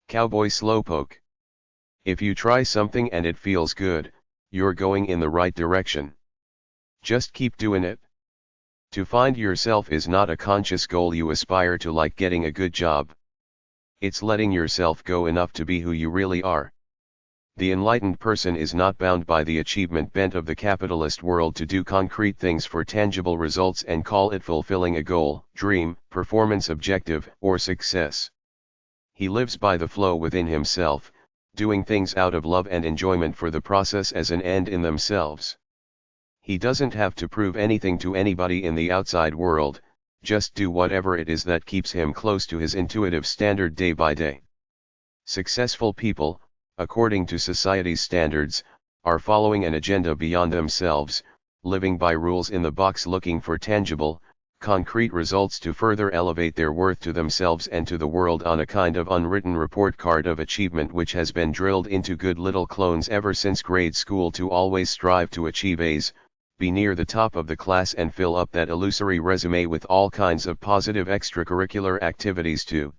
Cowboy Slowpoke. If you try something and it feels good, you're going in the right direction. Just keep doing it. To find yourself is not a conscious goal you aspire to, like getting a good job. It's letting yourself go enough to be who you really are. The enlightened person is not bound by the achievement bent of the capitalist world to do concrete things for tangible results and call it fulfilling a goal, dream, performance objective, or success. He lives by the flow within himself, doing things out of love and enjoyment for the process as an end in themselves. He doesn't have to prove anything to anybody in the outside world, just do whatever it is that keeps him close to his intuitive standard day by day. Successful people, according to society's standards, are following an agenda beyond themselves, living by rules in the box, looking for tangible, concrete results to further elevate their worth to themselves and to the world on a kind of unwritten report card of achievement which has been drilled into good little clones ever since grade school, to always strive to achieve A's, be near the top of the class and fill up that illusory resume with all kinds of positive extracurricular activities to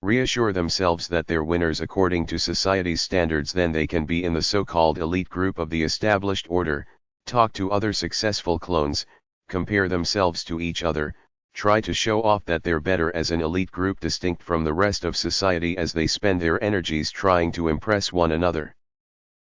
reassure themselves that they're winners according to society's standards. Then they can be in the so-called elite group of the established order, talk to other successful clones, compare themselves to each other, try to show off that they're better as an elite group distinct from the rest of society as they spend their energies trying to impress one another.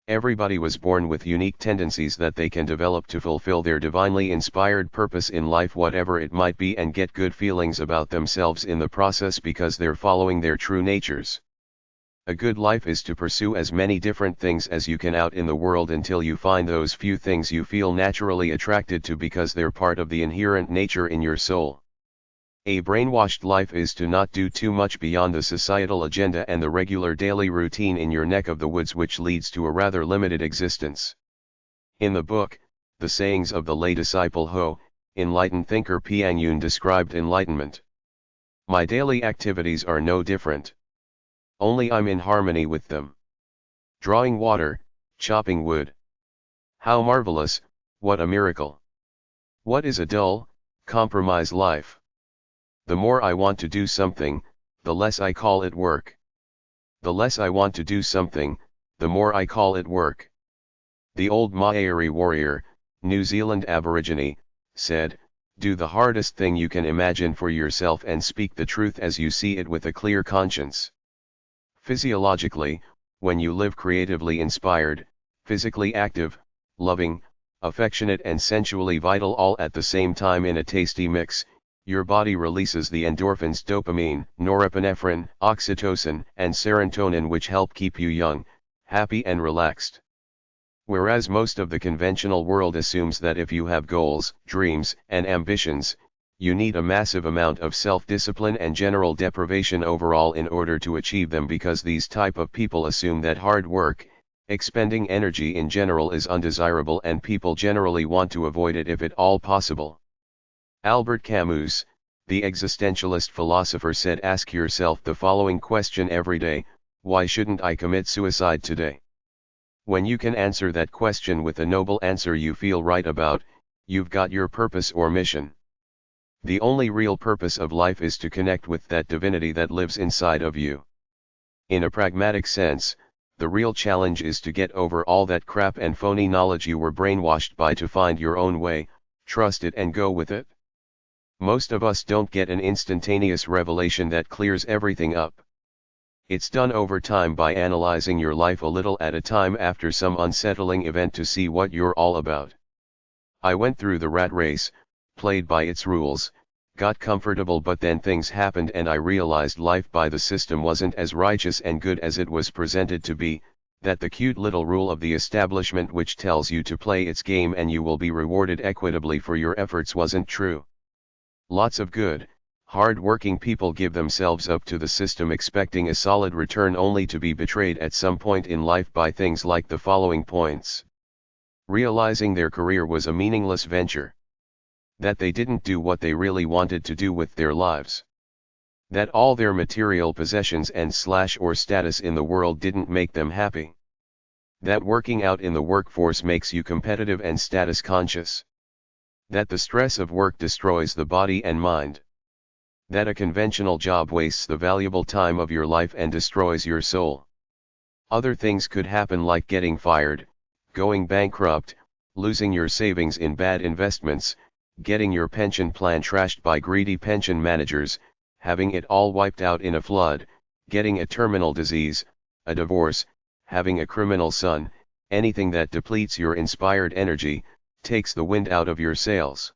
Everybody was born with unique tendencies that they can develop to fulfill their divinely inspired purpose in life, whatever it might be, and get good feelings about themselves in the process because they're following their true natures. A good life is to pursue as many different things as you can out in the world until you find those few things you feel naturally attracted to because they're part of the inherent nature in your soul. A brainwashed life is to not do too much beyond the societal agenda and the regular daily routine in your neck of the woods, which leads to a rather limited existence. In the book, The Sayings of the Lay Disciple Ho, enlightened thinker Piang Yun described enlightenment. My daily activities are no different. Only I'm in harmony with them. Drawing water, chopping wood. How marvelous, what a miracle. What is a dull, compromised life? The more I want to do something, the less I call it work. The less I want to do something, the more I call it work. The old Maori warrior, New Zealand Aborigine, said, "Do the hardest thing you can imagine for yourself and speak the truth as you see it with a clear conscience." Physiologically, when you live creatively inspired, physically active, loving, affectionate and sensually vital all at the same time in a tasty mix, your body releases the endorphins, dopamine, norepinephrine, oxytocin, and serotonin, which help keep you young, happy and relaxed. Whereas most of the conventional world assumes that if you have goals, dreams, and ambitions, you need a massive amount of self-discipline and general deprivation overall in order to achieve them, because these type of people assume that hard work, expending energy in general, is undesirable and people generally want to avoid it if at all possible. Albert Camus, the existentialist philosopher, said, "Ask yourself the following question every day: why shouldn't I commit suicide today?" When you can answer that question with a noble answer you feel right about, you've got your purpose or mission. The only real purpose of life is to connect with that divinity that lives inside of you. In a pragmatic sense, the real challenge is to get over all that crap and phony knowledge you were brainwashed by to find your own way, trust it and go with it. Most of us don't get an instantaneous revelation that clears everything up. It's done over time by analyzing your life a little at a time after some unsettling event to see what you're all about. I went through the rat race, played by its rules, got comfortable, but then things happened and I realized life by the system wasn't as righteous and good as it was presented to be, that the cute little rule of the establishment which tells you to play its game and you will be rewarded equitably for your efforts wasn't true. Lots of good, hard-working people give themselves up to the system expecting a solid return only to be betrayed at some point in life by things like the following points. Realizing their career was a meaningless venture. That they didn't do what they really wanted to do with their lives. That all their material possessions and or status in the world didn't make them happy. That working out in the workforce makes you competitive and status conscious. That the stress of work destroys the body and mind. That a conventional job wastes the valuable time of your life and destroys your soul. Other things could happen like getting fired, going bankrupt, losing your savings in bad investments, getting your pension plan trashed by greedy pension managers, having it all wiped out in a flood, getting a terminal disease, a divorce, having a criminal son, anything that depletes your inspired energy, takes the wind out of your sails.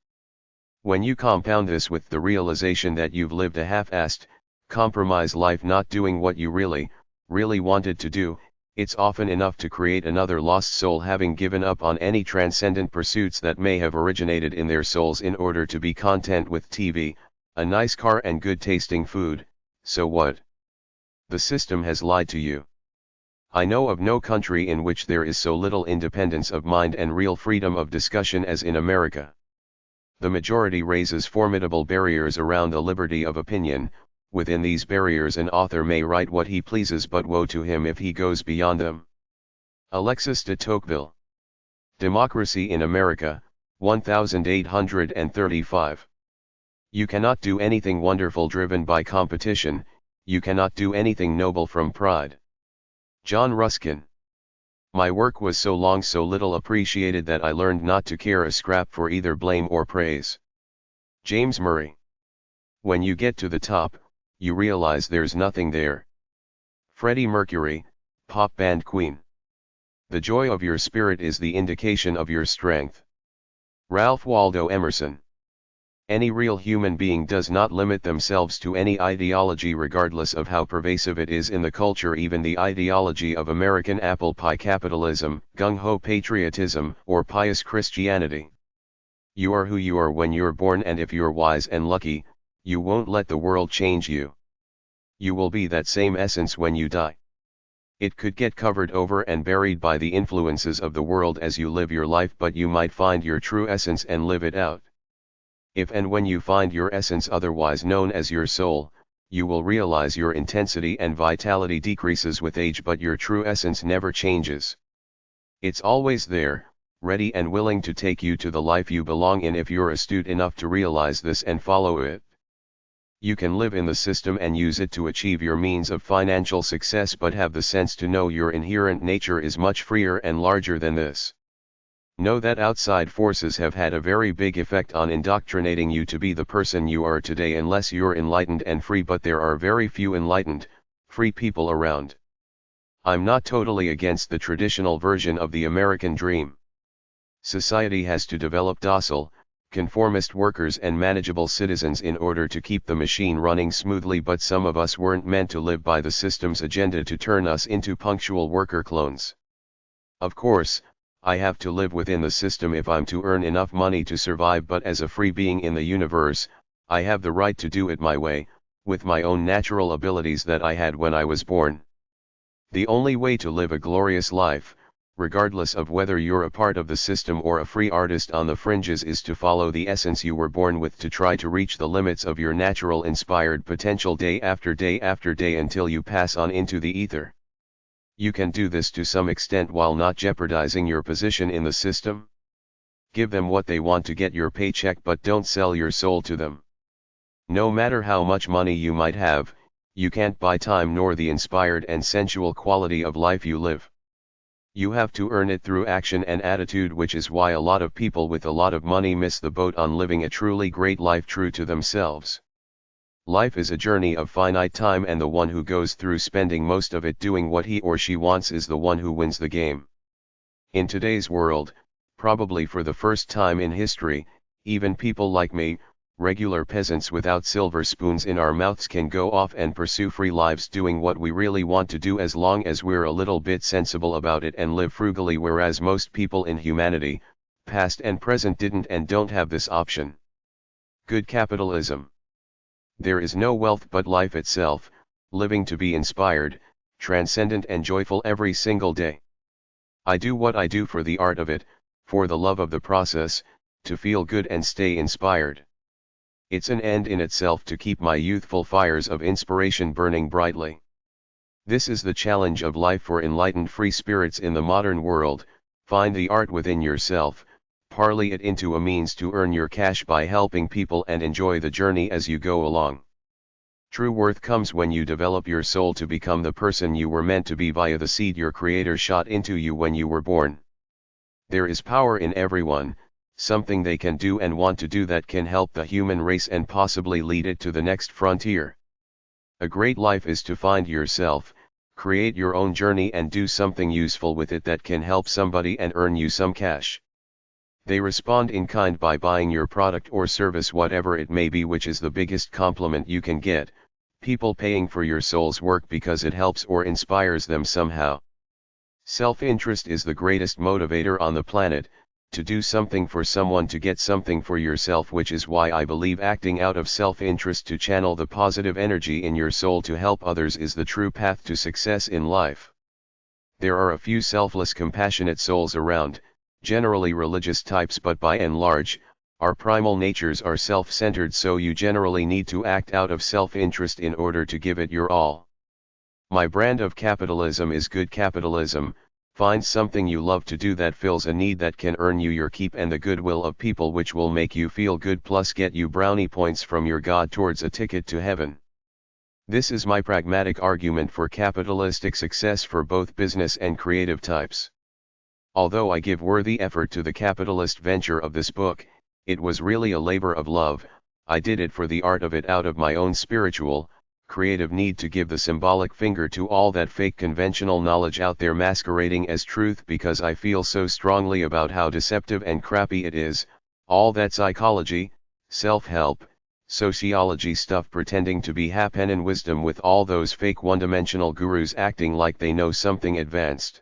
When you compound this with the realization that you've lived a half-assed, compromised life not doing what you really wanted to do, it's often enough to create another lost soul having given up on any transcendent pursuits that may have originated in their souls in order to be content with TV, a nice car and good-tasting food. So what? The system has lied to you. I know of no country in which there is so little independence of mind and real freedom of discussion as in America. The majority raises formidable barriers around the liberty of opinion. Within these barriers an author may write what he pleases, but woe to him if he goes beyond them. Alexis de Tocqueville. Democracy in America, 1835. You cannot do anything wonderful driven by competition, you cannot do anything noble from pride. John Ruskin. My work was so long so little appreciated that I learned not to care a scrap for either blame or praise. James Murray. When you get to the top, you realize there's nothing there. Freddie Mercury, pop band queen. The joy of your spirit is the indication of your strength. Ralph Waldo Emerson. Any real human being does not limit themselves to any ideology regardless of how pervasive it is in the culture, even the ideology of American apple pie capitalism, gung-ho patriotism, or pious Christianity. You are who you are when you're born, and if you're wise and lucky, you won't let the world change you. You will be that same essence when you die. It could get covered over and buried by the influences of the world as you live your life, but you might find your true essence and live it out. If and when you find your essence, otherwise known as your soul, you will realize your intensity and vitality decreases with age, but your true essence never changes. It's always there, ready and willing to take you to the life you belong in if you're astute enough to realize this and follow it. You can live in the system and use it to achieve your means of financial success, but have the sense to know your inherent nature is much freer and larger than this. Know that outside forces have had a very big effect on indoctrinating you to be the person you are today unless you're enlightened and free, but there are very few enlightened, free people around. I'm not totally against the traditional version of the American dream. Society has to develop docile, conformist workers and manageable citizens in order to keep the machine running smoothly, but some of us weren't meant to live by the system's agenda to turn us into punctual worker clones. Of course, I have to live within the system if I'm to earn enough money to survive, but as a free being in the universe, I have the right to do it my way, with my own natural abilities that I had when I was born. The only way to live a glorious life, regardless of whether you're a part of the system or a free artist on the fringes, is to follow the essence you were born with, to try to reach the limits of your natural inspired potential day after day after day until you pass on into the ether. You can do this to some extent while not jeopardizing your position in the system. Give them what they want to get your paycheck, but don't sell your soul to them. No matter how much money you might have, you can't buy time nor the inspired and sensual quality of life you live. You have to earn it through action and attitude, which is why a lot of people with a lot of money miss the boat on living a truly great life true to themselves. Life is a journey of finite time, and the one who goes through spending most of it doing what he or she wants is the one who wins the game. In today's world, probably for the first time in history, even people like me, regular peasants without silver spoons in our mouths, can go off and pursue free lives doing what we really want to do as long as we're a little bit sensible about it and live frugally, whereas most people in humanity, past and present, didn't and don't have this option. Good capitalism. There is no wealth but life itself, living to be inspired, transcendent and joyful every single day. I do what I do for the art of it, for the love of the process, to feel good and stay inspired. It's an end in itself to keep my youthful fires of inspiration burning brightly. This is the challenge of life for enlightened free spirits in the modern world: find the art within yourself, parlay it into a means to earn your cash by helping people, and enjoy the journey as you go along. True worth comes when you develop your soul to become the person you were meant to be via the seed your Creator shot into you when you were born. There is power in everyone, something they can do and want to do that can help the human race and possibly lead it to the next frontier. A great life is to find yourself, create your own journey, and do something useful with it that can help somebody and earn you some cash. They respond in kind by buying your product or service, whatever it may be, which is the biggest compliment you can get: people paying for your soul's work because it helps or inspires them somehow. Self-interest is the greatest motivator on the planet, to do something for someone to get something for yourself, which is why I believe acting out of self-interest to channel the positive energy in your soul to help others is the true path to success in life. There are a few selfless, compassionate souls around, generally religious types, but by and large, our primal natures are self-centered, so you generally need to act out of self-interest in order to give it your all. My brand of capitalism is good capitalism. Find something you love to do that fills a need that can earn you your keep and the goodwill of people, which will make you feel good plus get you brownie points from your God towards a ticket to heaven. This is my pragmatic argument for capitalistic success for both business and creative types. Although I give worthy effort to the capitalist venture of this book, it was really a labor of love. I did it for the art of it, out of my own spiritual, creative need to give the symbolic finger to all that fake conventional knowledge out there masquerading as truth, because I feel so strongly about how deceptive and crappy it is, all that psychology, self-help, sociology stuff pretending to be happen and wisdom, with all those fake one-dimensional gurus acting like they know something advanced.